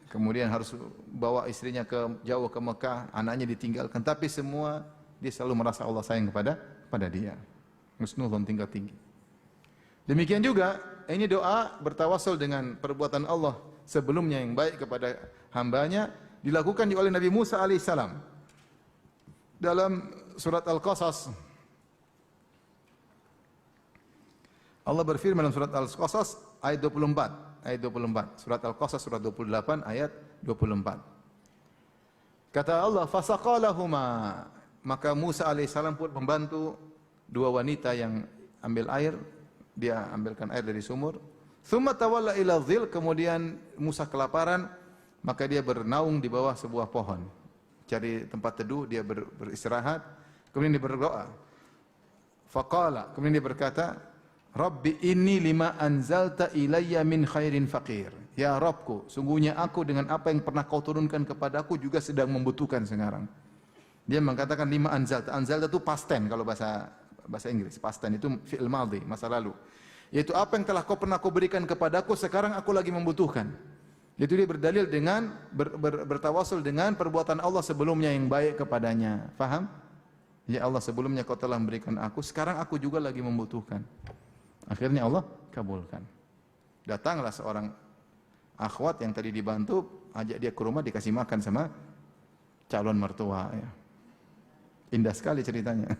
Kemudian harus bawa istrinya jauh ke Mekah, anaknya ditinggalkan, tapi semua dia selalu merasa Allah sayang kepada dia. Husnudzon tingkat tinggi. Demikian juga ini doa bertawasul dengan perbuatan Allah sebelumnya yang baik kepada hambanya dilakukan oleh Nabi Musa alaihissalam. Dalam surat Al-Qasas Allah berfirman dalam surat Al-Qasas ayat 24. Surat Al-Qasas surat 28 ayat 24. Kata Allah, "Fasaqalahuma." Maka Musa alaihissalam pun membantu dua wanita yang ambil air, dia ambilkan air dari sumur. Tsumma tawalla ila dhil, kemudian Musa kelaparan, maka dia bernaung di bawah sebuah pohon. Cari tempat teduh, dia beristirahat, kemudian dia berdoa. Faqala, kemudian dia berkata, Rabbi inni lima anzalta ilayya min khairin faqir. Ya Rabbku, sungguhnya aku dengan apa yang pernah kau turunkan kepadaku juga sedang membutuhkan sekarang. Dia mengatakan lima anzalta. Anzalta itu past tense kalau bahasa Inggris. Past tense itu fi'il madhi, masa lalu. Yaitu apa yang telah kau pernah kau berikan kepadaku, sekarang aku lagi membutuhkan. Itu dia berdalil dengan bertawasul dengan perbuatan Allah sebelumnya yang baik kepadanya. Faham? Ya Allah, sebelumnya kau telah memberikan aku, sekarang aku juga lagi membutuhkan. Akhirnya Allah kabulkan. Datanglah seorang akhwat yang tadi dibantu, ajak dia ke rumah, dikasih makan sama calon mertua. Ya. Indah sekali ceritanya.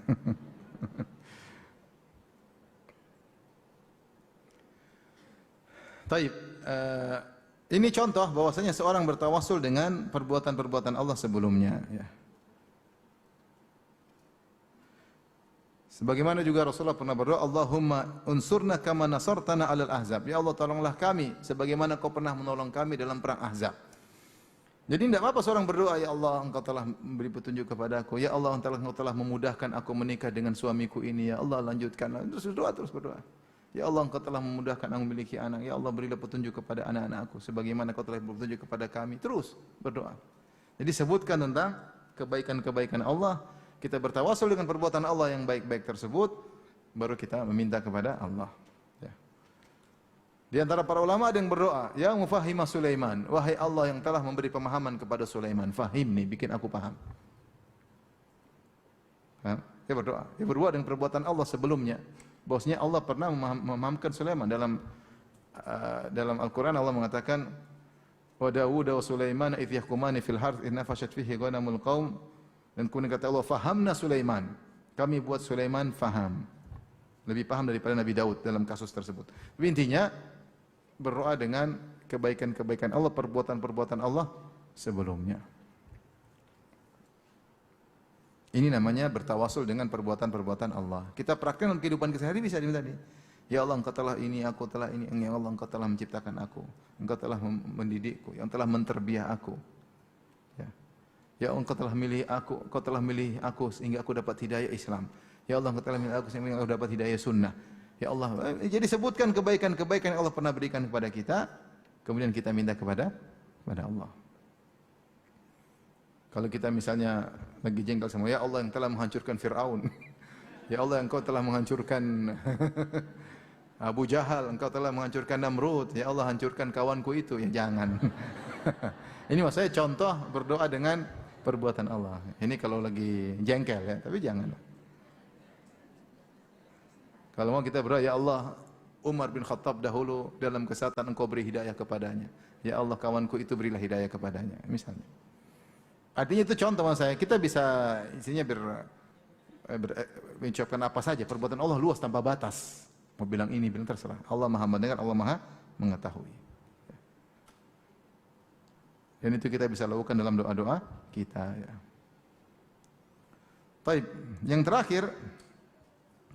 Taib. Ini contoh bahwasanya seorang bertawasul dengan perbuatan-perbuatan Allah sebelumnya. Ya. Sebagaimana juga Rasulullah pernah berdoa, Allahumma unsurna kama nasartana alal ahzab. Ya Allah, tolonglah kami sebagaimana kau pernah menolong kami dalam perang Ahzab. Jadi tidak apa-apa seorang berdoa, ya Allah, engkau telah memberi petunjuk kepadaku. Ya Allah, engkau telah memudahkan aku menikah dengan suamiku ini. Ya Allah, lanjutkan. Terus berdoa. Ya Allah, engkau telah memudahkan aku memiliki anak. Ya Allah, berilah petunjuk kepada anak-anakku sebagaimana kau telah berpetunjuk kepada kami. Terus berdoa. Jadi sebutkan tentang kebaikan-kebaikan Allah. Kita bertawasul dengan perbuatan Allah yang baik-baik tersebut, baru kita meminta kepada Allah. Ya. Di antara para ulama ada yang berdoa, Ya mufahhima Sulaiman, wahai Allah yang telah memberi pemahaman kepada Sulaiman, fahimni, bikin aku paham. Dia berdoa. Dia berdoa dengan perbuatan Allah sebelumnya. Bahwasanya Allah pernah memahamkan Sulaiman dalam Al-Quran. Allah mengatakan, wa Dawud wa Sulaiman idh yahkumani fil harth idh nafashat fihi ghanamul qaum. Dan kemudian kata Allah, fahamna Sulaiman. Kami buat Sulaiman faham. Lebih paham daripada Nabi Daud dalam kasus tersebut. Tapi intinya, berdoa dengan kebaikan-kebaikan Allah, perbuatan-perbuatan Allah sebelumnya. Ini namanya bertawasul dengan perbuatan-perbuatan Allah. Kita praktek dalam kehidupan sehari-hari bisa tadi. Ya Allah, engkau telah ini, aku telah ini. Ya Allah, engkau telah menciptakan aku. Engkau telah mendidikku, yang telah menterbiah aku. Ya Allah, engkau telah milih aku sehingga aku dapat hidayah Islam. Ya Allah, engkau telah milih aku sehingga aku dapat hidayah sunnah. Ya Allah, jadi sebutkan kebaikan-kebaikan yang Allah pernah berikan kepada kita, kemudian kita minta kepada Allah. Kalau kita misalnya lagi jengkel sama, ya Allah yang telah menghancurkan Fir'aun. Ya Allah, engkau telah menghancurkan Abu Jahal, engkau telah menghancurkan Namrud. Ya Allah, hancurkan kawanku itu. Ya jangan. Ini maksudnya contoh berdoa dengan perbuatan Allah. Ini kalau lagi jengkel ya, tapi jangan. Kalau mau kita berdoa, ya Allah, Umar bin Khattab dahulu dalam kesesatan engkau beri hidayah kepadanya. Ya Allah, kawanku itu berilah hidayah kepadanya. Misalnya. Artinya itu contoh mas saya. Kita bisa isinya mengucapkan apa saja. Perbuatan Allah luas tanpa batas. Mau bilang ini, bilang terserah. Allah Maha mendengar, Allah Maha mengetahui. Dan itu kita bisa lakukan dalam doa-doa kita. Ya. Baik, yang terakhir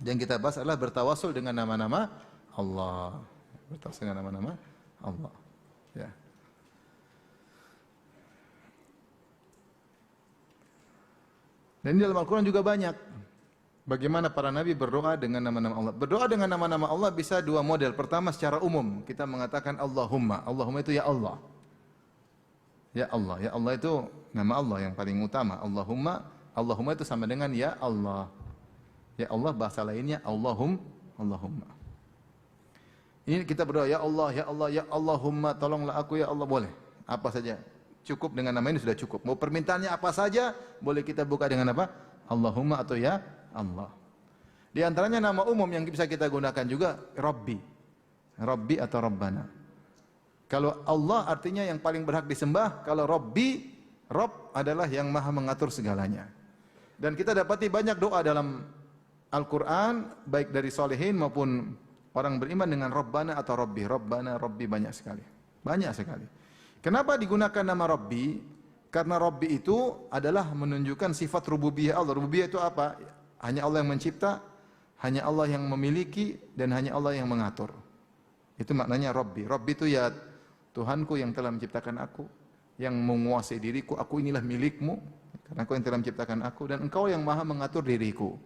yang kita bahas adalah bertawasul dengan nama-nama Allah. Bertawasul dengan nama-nama Allah. Ya. Dan di dalam Al-Quran juga banyak bagaimana para nabi berdoa dengan nama-nama Allah. Berdoa dengan nama-nama Allah bisa dua model. Pertama secara umum, kita mengatakan Allahumma. Allahumma itu ya Allah. Ya Allah. Ya Allah itu nama Allah yang paling utama. Allahumma. Allahumma itu sama dengan ya Allah. Ya Allah bahasa lainnya Allahumma. Ini kita berdoa ya Allah, ya Allah, ya Allahumma tolonglah aku ya Allah, boleh. Apa saja. Cukup dengan nama ini sudah cukup. Mau permintaannya apa saja, boleh kita buka dengan apa? Allahumma atau ya Allah. Di antaranya nama umum yang bisa kita gunakan juga Rabbi. Rabbi atau Rabbana. Kalau Allah artinya yang paling berhak disembah, kalau Rabbi, Rabb adalah yang maha mengatur segalanya. Dan kita dapati banyak doa dalam Al-Quran, baik dari solehin maupun orang beriman dengan Rabbana atau Rabbi. Rabbana, Rabbi banyak sekali. Banyak sekali. Kenapa digunakan nama Rabbi? Karena Rabbi itu adalah menunjukkan sifat rububiyah Allah. Rububiyah itu apa? Hanya Allah yang mencipta, hanya Allah yang memiliki, dan hanya Allah yang mengatur. Itu maknanya Rabbi. Rabbi itu ya Tuhanku yang telah menciptakan aku, yang menguasai diriku, aku inilah milikmu, karena Engkau yang telah menciptakan aku, dan Engkau yang maha mengatur diriku.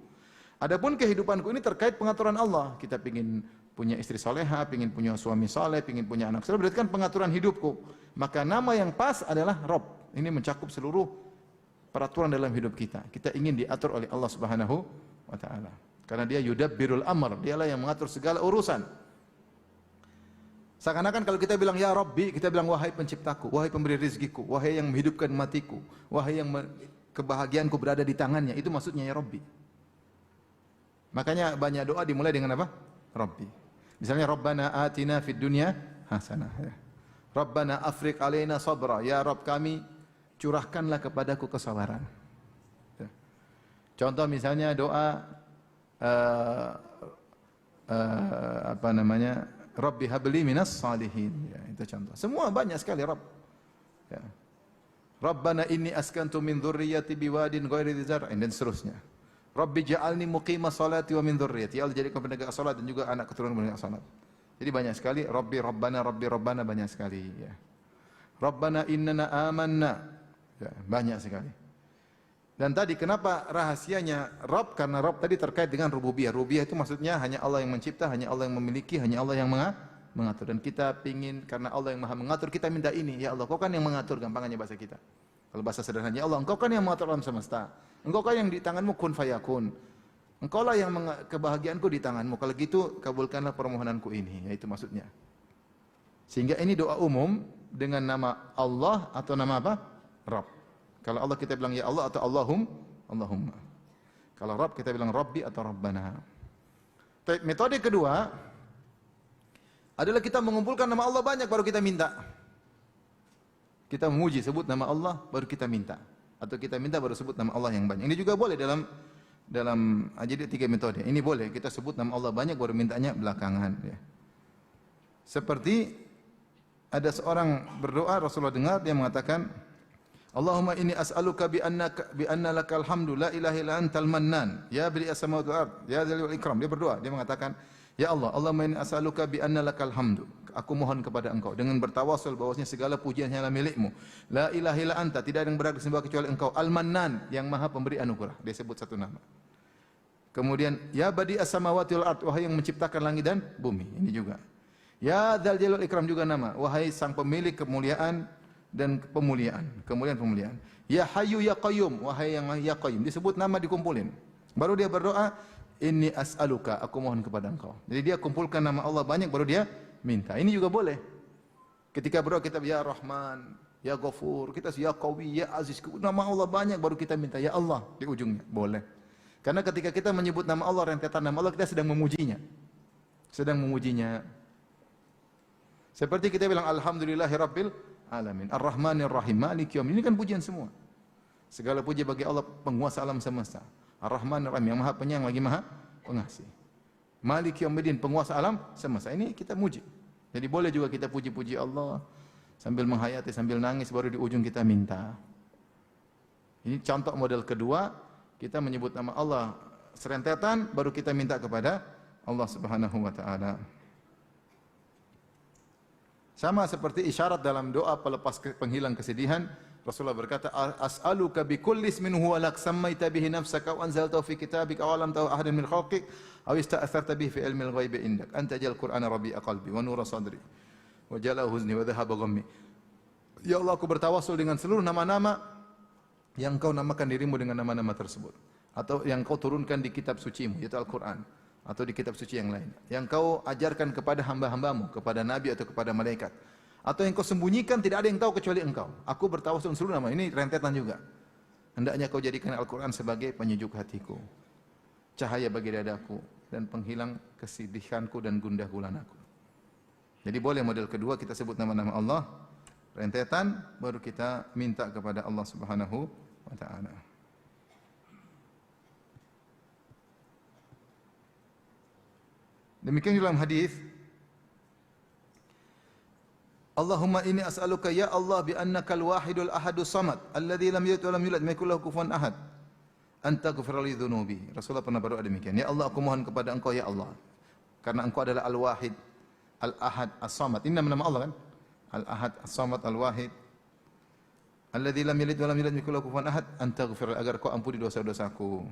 Adapun kehidupanku ini terkait pengaturan Allah. Kita ingin punya istri soleha, ingin punya suami soleh, ingin punya anak soleh, berarti kan pengaturan hidupku. Maka nama yang pas adalah Rabb. Ini mencakup seluruh peraturan dalam hidup kita. Kita ingin diatur oleh Allah Subhanahu wa taala. Karena dia yudabbirul amr, dialah yang mengatur segala urusan. Seakan-akan kalau kita bilang ya Rabbi, kita bilang wahai penciptaku, wahai pemberi rezekiku, wahai yang menghidupkan matiku, wahai yang kebahagiaanku berada di tangannya. Itu maksudnya ya Rabbi. Makanya banyak doa dimulai dengan apa? Rabbi. Misalnya Rabbana atina fid dunya hasanah. Ya. Rabbana afriq alaina sabra. Ya Rabb kami, curahkanlah kepadaku kesabaran. Ya. Contoh misalnya doa apa namanya? Rabbi habli minas salihin. Ya, itu contoh. Semua banyak sekali Rabb. Ya. Rabbana inni askantu min dzurriyyati biwadin ghairi dzi zar'in dan seterusnya. Rabbi ja'alni muqimas salati wa min dzurriyyati. Ya Allah jadikan penegak salat dan juga anak keturunan penegak salat. Jadi banyak sekali Rabbi Rabbana banyak sekali ya. Rabbana innana amanna. Ya, banyak sekali. Dan tadi kenapa rahasianya Rabb? Karena Rabb tadi terkait dengan rububiyah. Rububiyah itu maksudnya hanya Allah yang mencipta, hanya Allah yang memiliki, hanya Allah yang mengatur. Dan kita pingin karena Allah yang maha mengatur, kita minta ini. Ya Allah, Kau kan yang mengatur, gampangannya bahasa kita. Kalau bahasa sederhananya, ya Allah, Engkau kan yang mengatur alam semesta. Engkau kan yang di tanganmu kun fayakun. Engkau lah yang kebahagiaanku di tanganmu. Kalau gitu, kabulkanlah permohonanku ini. Ya itu maksudnya. Sehingga ini doa umum dengan nama Allah atau nama apa? Rabb. Kalau Allah kita bilang ya Allah atau Allahumma. Kalau Rabb kita bilang Rabbi atau Rabbana. Metode kedua adalah kita mengumpulkan nama Allah banyak baru kita minta. Kita memuji sebut nama Allah baru kita minta. Atau kita minta baru sebut nama Allah yang banyak. Ini juga boleh dalam jadi tiga metode. Ini boleh kita sebut nama Allah banyak baru mintanya belakangan. Ya. Seperti ada seorang berdoa Rasulullah dengar dia mengatakan Allahumma inni as'aluka bi anna lakal hamdu la ilaha illa antal mannan ya bari as-samawati wal ard ya dzal wal ikram. Dia berdoa, dia mengatakan, "Ya Allah, Allahumma inni as'aluka bi anna lakal hamdu." Aku mohon kepada Engkau dengan bertawasul bahwasanya segala pujian hanyalah milik-Mu. La ilaha illa anta, tidak ada yang berhak disembah kecuali Engkau. Al-Mannan, yang Maha pemberi anugerah. Dia sebut satu nama. Kemudian, ya badi as-samawati wal ard, wahai yang menciptakan langit dan bumi. Ini juga. Ya dzal jalal ikram juga nama, wahai sang pemilik kemuliaan dan kemuliaan. Ya Hayyu ya Qayyum, wahai yang ya Qayyum. Disebut nama dikumpulin. Baru dia berdoa, inni as'aluka, aku mohon kepada Engkau. Jadi dia kumpulkan nama Allah banyak baru dia minta. Ini juga boleh. Ketika berdoa kita ya Rahman, ya Ghafur, kita ya Qawi, ya Aziz, nama Allah banyak baru kita minta ya Allah di ujungnya. Boleh. Karena ketika kita menyebut nama Allah, rentetan nama Allah, kita sedang memujinya. Seperti kita bilang alhamdulillahirabbil alamin, ar-rahmanir rahim, maliki yaumiddin. Ini kan pujian semua. Segala puji bagi Allah penguasa alam semesta. Ar-rahmanir rahim, yang maha penyayang lagi maha pengasih. Maliki yaumiddin, penguasa alam semesta. Ini kita muji. Jadi boleh juga kita puji-puji Allah sambil menghayati, sambil nangis, baru di ujung kita minta. Ini contoh model kedua Kita menyebut nama Allah serentetan, baru kita minta kepada Allah Subhanahu wa taala. Sama seperti isyarat dalam doa pelepas penghilang kesedihan, Rasulullah berkata, as'aluka bikulli ismin huwa lak sammaita bihi nafsaka wa anzaltahu fi kitabika aw 'allamtahu ahadan min khalqik aw ista'tharta bihi fi ilmil ghaibi indak anta ja'al qur'ana rabi'a qalbi wa nura sadri wa jala'a huzni wa dhahaba ghammi. Ya Allah, aku bertawassul dengan seluruh nama-nama yang Kau namakan dirimu dengan nama-nama tersebut, atau yang Kau turunkan di kitab sucimu, yaitu Al-Quran, atau di kitab suci yang lain, yang Kau ajarkan kepada hamba-hambamu, kepada nabi atau kepada malaikat, atau yang Kau sembunyikan tidak ada yang tahu kecuali Engkau. Aku bertawassul seluruh nama. Ini rentetan juga. Hendaknya Kau jadikan Al-Quran sebagai penyejuk hatiku, cahaya bagi dadaku, dan penghilang kesedihanku dan gundah gulanaku. Jadi boleh model kedua, kita sebut nama-nama Allah rentetan, baru kita minta kepada Allah Subhanahu wa taala. Demikian dalam hadis, Allahumma inni as'aluka ya Allah bi annakal wahidul ahadus samad alladzi lam yalid wa lam yulad wa lam yakul lahu kufuwan ahad anta ghfir li dzunubi. Rasulullah pernah berdoa demikian, ya Allah, aku mohon kepada Engkau ya Allah, karena Engkau adalah Al-Wahid, Al-Ahad, As-Samad. Ini nama Allah kan? Al-Ahad, As-Samad, Al-Wahid. Alladzi lam yalid wa lam yulad wa lam yakul lahu kufuwan ahad anta ghfir, agar Kau ampuni dosa-dosaku.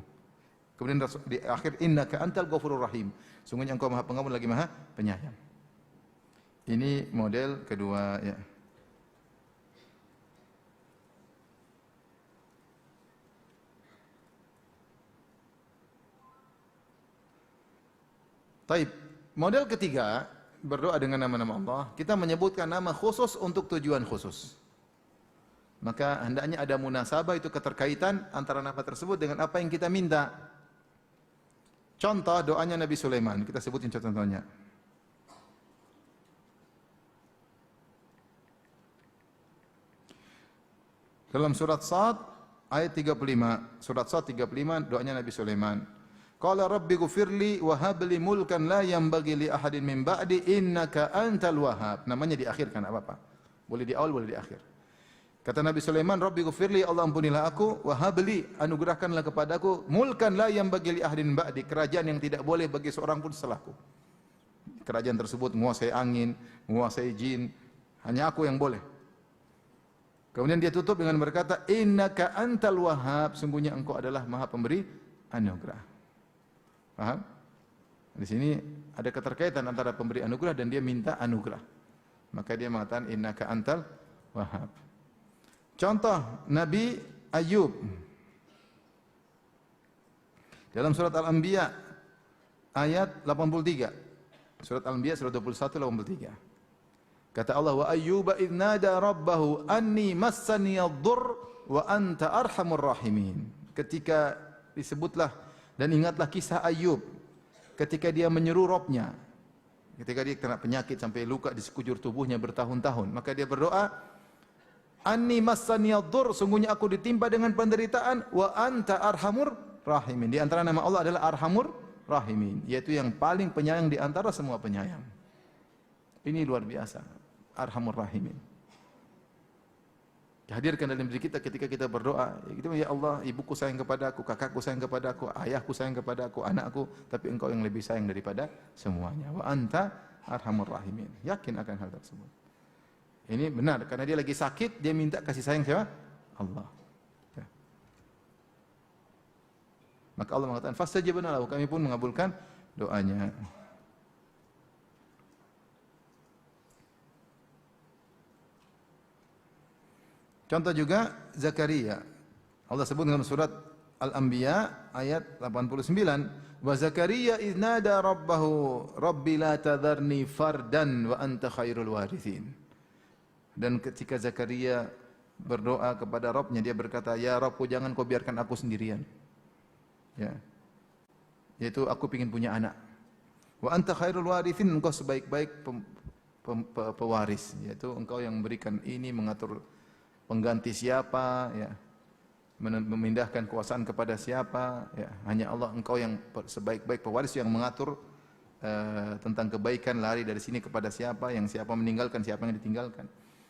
Kemudian di akhir, innaka antal ghafurur rahim, sungguhnya Engkau Maha Pengampun lagi Maha Penyayang. Ini model kedua ya. Taib. Model ketiga, berdoa dengan nama-nama Allah, kita menyebutkan nama khusus untuk tujuan khusus. Maka hendaknya ada munasabah, itu keterkaitan antara nama tersebut dengan apa yang kita minta. Contoh doanya Nabi Sulaiman, kita sebutin contohnya. Dalam surat Sad ayat 35, surat Sad 35, doanya Nabi Sulaiman. Qala rabbi ghfirli wa hab li mulkan la yanbaghi li ahadin min ba'di innaka antal wahhab. Namanya diakhirkan, apa apa. Boleh di awal, boleh di akhir. Kata Nabi Sulaiman, rabbi ghfirli, Allah ampunilah aku, wa hab li, anugerahkanlah kepadaku, mulkan la yanbaghi li ahadin min ba'di, kerajaan yang tidak boleh bagi seorang pun setelahku. Kerajaan tersebut menguasai angin, menguasai jin, hanya aku yang boleh. Kemudian dia tutup dengan berkata, innaka antal wahhab, sungguhnya Engkau adalah Maha Pemberi anugerah. Paham? Di sini ada keterkaitan antara pemberi anugerah dan dia minta anugerah. Maka dia mengatakan innaka antal wahhab. Contoh Nabi Ayub. Dalam surat Al-Anbiya ayat 83. Surat Al-Anbiya surat 21 83. Kata Allah, wa ayyuba idh nada rabbahu anni massani ad-durr wa anta arhamur rahimin. Ketika disebutlah dan ingatlah kisah Ayub ketika dia menyeru Rabbnya, ketika dia kena penyakit sampai luka di sekujur tubuhnya bertahun-tahun, maka dia berdoa, anni massani ad-durr, sungguhnya aku ditimpa dengan penderitaan, wa anta arhamur rahimin. Di antara nama Allah adalah Arhamur Rahimin, yaitu yang paling penyayang di antara semua penyayang. Ini luar biasa. Arhamur Rahimin. Hadirkan dalam diri kita ketika kita berdoa, ya Allah, ibuku sayang kepada aku, kakakku sayang kepada aku, ayahku sayang kepada aku, anakku, tapi Engkau yang lebih sayang daripada semuanya. Wa anta arhamur rahimin. Yakin akan hal tersebut. Ini benar, karena dia lagi sakit, dia minta kasih sayang siapa? Allah. Ya. Maka Allah mengatakan, fastajabna lahu, kami pun mengabulkan doanya. Contoh juga Zakaria. Allah sebut dalam surat Al-Anbiya ayat 89, wa Zakaria idz nada rabbahu rabbi la tadharni fardan wa anta khairul warithin. Dan ketika Zakaria berdoa kepada Rabbnya, dia berkata, ya Rabbku, jangan Kau biarkan aku sendirian. Ya. Yaitu aku ingin punya anak. Wa anta khairul warithin, Engkau sebaik-baik pewaris, yaitu Engkau yang memberikan ini, mengatur pengganti siapa, ya, memindahkan kekuasaan kepada siapa, ya, hanya Allah, Engkau yang sebaik-baik pewaris, yang mengatur tentang kebaikan, lari dari sini kepada siapa, yang siapa meninggalkan, siapa yang ditinggalkan.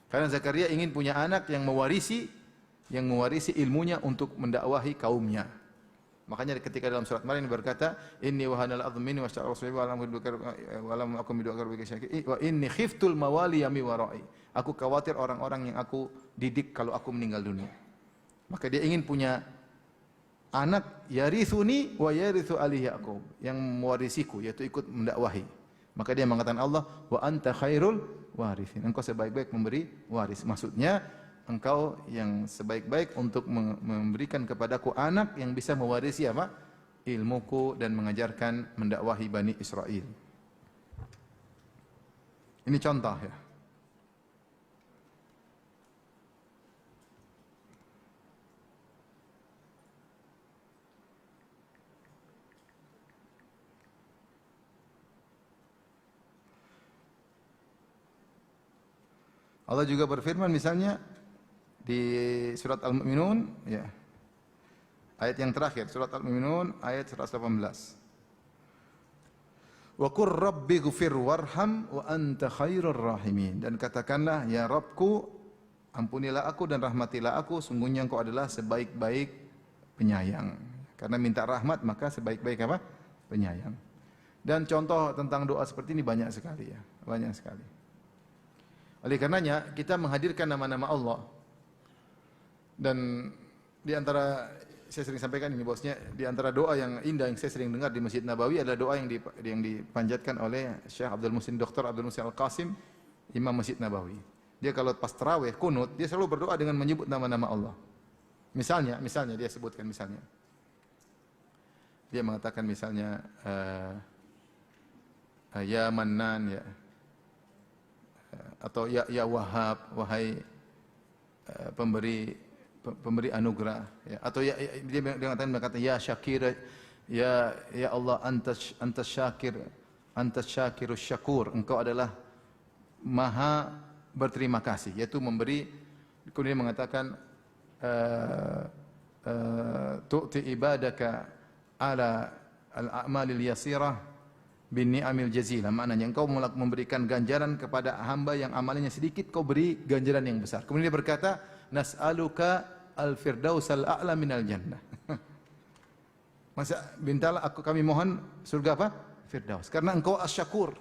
Karena Zakaria ingin punya anak yang mewarisi ilmunya untuk mendakwahi kaumnya. Makanya ketika dalam surat Maryam berkata, "Inni wahanal 'adhmu minni washta'ala rasuli wa lam akun bidu'aika rabbi syaqi wa inni khiftul mawaliya mi wara'i." Aku khawatir orang-orang yang aku didik kalau aku meninggal dunia. Maka dia ingin punya anak yarithuni wa yarithu ali Yaqub, yang mewarisiku, yaitu ikut mendakwahi. Maka dia mengatakan Allah, "Wa anta khairul warithin." Engkau sebaik-baik memberi waris. Maksudnya engkau yang sebaik-baik untuk memberikan kepadaku anak yang bisa mewarisi apa? Ilmuku dan mengajarkan mendakwahi Bani Israel. Ini contoh ya. Allah juga berfirman misalnya di surat Al-Mu'minun ya. Ayat yang terakhir surat Al-Mu'minun ayat 118. Wa qur rabbighfir warham wa anta khairur rahimin. Dan katakanlah, ya Rabbku, ampunilah aku dan rahmatilah aku, sungguhnya engkau adalah sebaik-baik penyayang. Karena minta rahmat maka sebaik-baik apa? Penyayang. Dan contoh tentang doa seperti ini banyak sekali ya, banyak sekali. Oleh karenanya kita menghadirkan nama-nama Allah. Dan di antara saya sering sampaikan ini bosnya, di antara doa yang indah yang saya sering dengar di Masjid Nabawi adalah doa yang dipanjatkan oleh Syekh Abdul Muhsin, Dr. Abdul Muhsin Al-Qasim, Imam Masjid Nabawi. Dia kalau pas tarawih kunut, dia selalu berdoa dengan menyebut nama-nama Allah. Misalnya dia sebutkan misalnya. Dia mengatakan misalnya ya Mannan ya, atau ya Wahhab, wahai pemberi anugerah ya. Atau dia mengatakan ya Syakir, ya Allah, antas syakirus syakur, engkau adalah maha berterima kasih, yaitu memberi. Kemudian mengatakan tu'ti ibadaka ala al-a'malil yasirah bin ni'amil jazilah. Maknanya engkau memberikan ganjaran kepada hamba yang amalnya sedikit, kau beri ganjaran yang besar. Kemudian dia berkata, nas'aluka al-firdausal a'la minal jannah. Mintalah kami mohon surga apa? Firdaus. Karena engkau asyakur.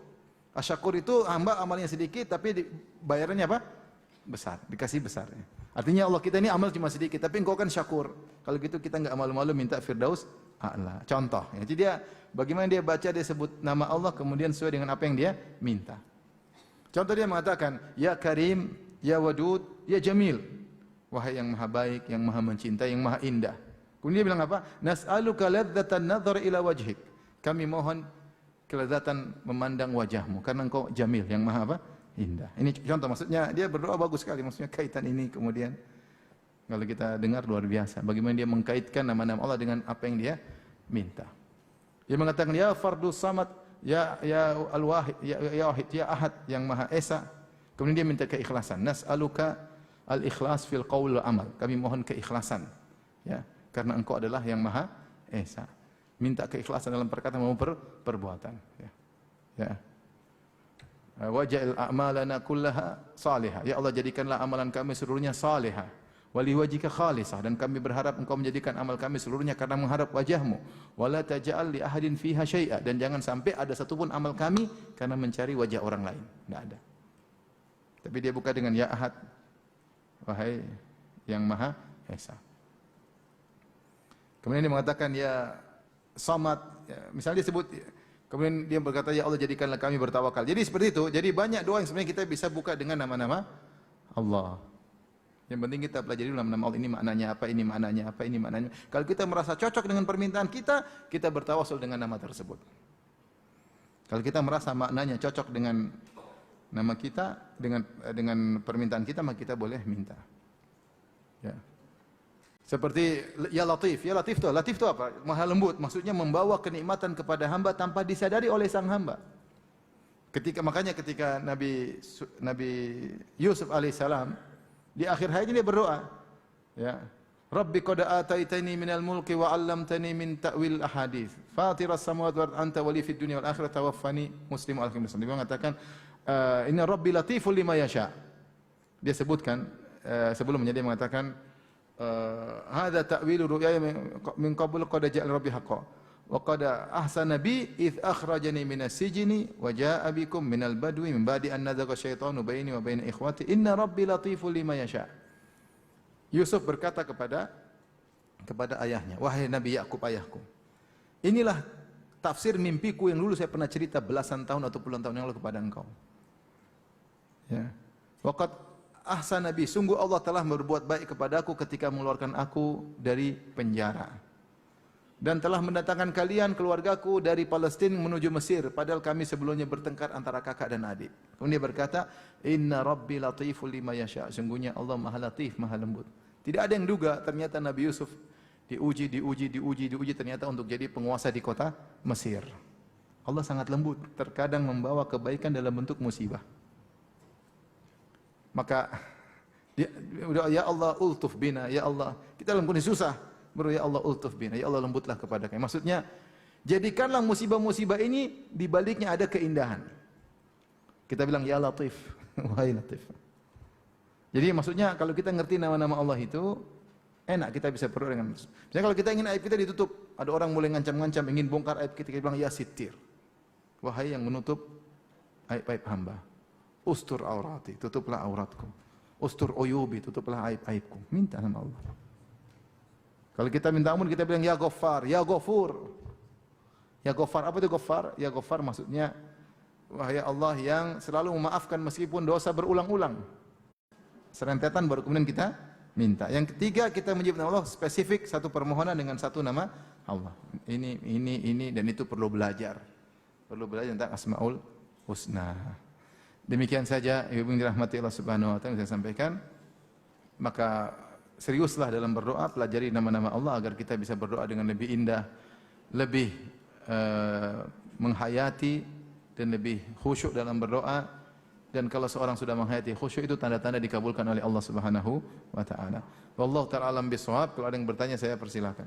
Asyakur itu hamba amalnya sedikit tapi bayarannya apa? Besar, dikasih besar. Artinya Allah kita ini amal cuma sedikit, tapi engkau kan syakur. Kalau gitu kita enggak malu-malu minta firdaus a'la. Contoh. Jadi dia bagaimana dia baca, dia sebut nama Allah kemudian sesuai dengan apa yang dia minta. Contoh dia mengatakan, ya Karim, ya Wadud, ya Jamil. Wahai yang maha baik, yang maha mencintai, yang maha indah. Kemudian dia bilang apa? Nas'aluka ladzatan nadhar ila wajhik. Kami mohon kelezatan memandang wajahmu karena engkau Jamil, yang maha apa? Indah. Ini contoh, maksudnya dia berdoa bagus sekali, maksudnya kaitan ini kemudian kalau kita dengar luar biasa. Bagaimana dia mengkaitkan nama-nama Allah dengan apa yang dia minta. Dia mengatakan ya Fardus Samad, ya Al-Wahid, ya Wahid, ya Ahad, yang Maha Esa. Kemudian dia minta keikhlasan. Nas'aluka al-ikhlas fil qaul wal amal. Kami mohon keikhlasan. Ya, karena engkau adalah yang Maha Esa. Minta keikhlasan dalam perkataan maupun perbuatan, ya. Ya. Waj'al a'malana kullaha salihah. Ya Allah, jadikanlah amalan kami seluruhnya salihah. Wali wajhika khalisah, dan kami berharap engkau menjadikan amal kami seluruhnya karena mengharap wajahmu. Wala taj'al li ahadin fiha syai'a, dan jangan sampai ada satupun amal kami karena mencari wajah orang lain. Enggak ada. Tapi dia buka dengan ya Ahad, wahai yang Maha Esa. Kemudian dia mengatakan ya Samad, ya, misalnya dia sebut, kemudian dia berkata ya Allah, jadikanlah kami bertawakal. Jadi seperti itu. Jadi banyak doa yang sebenarnya kita bisa buka dengan nama-nama Allah. Yang penting kita pelajari nama-nama Allah, ini maknanya apa, ini maknanya apa, ini maknanya. Kalau kita merasa cocok dengan permintaan kita, kita bertawasul dengan nama tersebut. Kalau kita merasa maknanya cocok dengan nama kita, dengan permintaan kita, maka kita boleh minta. Ya. Seperti ya Latif. Ya Latif itu apa? Maha lembut, maksudnya membawa kenikmatan kepada hamba tanpa disadari oleh sang hamba. Makanya ketika Nabi Yusuf alaihissalam di akhir hayatnya dia berdoa, ya, Rabbi qad ataitani minal mulki wa 'allamtani min ta'wil ahadits. Fatiras samawati wal anta wali fid dunya wal akhirati tawaffani musliman alaihi wasallam. Dia mengatakan, inna Rabbi latiful lima yasha. Dia sebutkan sebelumnya dia mengatakan hadza ta'wilu ru'yaya min qabl qad ja'al rabbi haqqan wa qad ahsana bi id akhrajani minas sijni wa jaa'a bikum minal badwi min ba'di an nadzaqa syaitanu baini wa baina ikhwati inna rabbi latiful lima yasha. Yusuf berkata kepada ayahnya, wahai Nabi Yakub ayahku, inilah tafsir mimpiku yang dulu saya pernah cerita belasan tahun atau puluhan tahun yang lalu kepada engkau. Ya. Waqad ahsana bi, sungguh Allah telah berbuat baik kepadaku ketika mengeluarkan aku dari penjara. Dan telah mendatangkan kalian keluargaku dari Palestina menuju Mesir, padahal kami sebelumnya bertengkar antara kakak dan adik. Kemudian dia berkata, inna rabbi latiful lima yasha, sungguhnya Allah maha latif, maha lembut. Tidak ada yang duga ternyata Nabi Yusuf diuji ternyata untuk jadi penguasa di kota Mesir. Allah sangat lembut, terkadang membawa kebaikan dalam bentuk musibah. Maka ya Allah ultuf bina, ya Allah, kita dalam kondisi susah, ya Allah ultuf bina, ya Allah lembutlah kepada kami. Maksudnya, jadikanlah musibah-musibah ini di baliknya ada keindahan. Kita bilang ya Latif, wahai Latif. Jadi maksudnya kalau kita ngerti nama-nama Allah itu, enak kita bisa berdoa dengan. Misalnya kalau kita ingin aib kita ditutup, ada orang mulai ngancam-ngancam ingin bongkar aib kita bilang ya Sittir. Wahai yang menutup aib-aib hamba. Ustur aurati, tutuplah auratku. Ustur uyubi, tutuplah aib-aibku. Minta sama Allah. Kalau kita minta ampun kita bilang ya Ghaffar, ya Ghafur. Ya Ghaffar, apa itu Ghaffar? Ya Ghaffar maksudnya wahai Allah yang selalu memaafkan meskipun dosa berulang-ulang. Serentetan baru kemudian kita minta. Yang ketiga kita menyebut nama Allah spesifik satu permohonan dengan satu nama Allah. Ini dan itu perlu belajar. Perlu belajar tentang Asmaul Husna. Demikian saja Ibu yang dirahmati Allah Subhanahu wa taala yang saya sampaikan. Maka seriuslah dalam berdoa, pelajari nama-nama Allah agar kita bisa berdoa dengan lebih indah, lebih menghayati dan lebih khusyuk dalam berdoa. Dan kalau seorang sudah menghayati khusyuk itu tanda-tanda dikabulkan oleh Allah Subhanahu wa taala. Wallahu ta'ala alam bisawab. Kalau ada yang bertanya saya persilakan.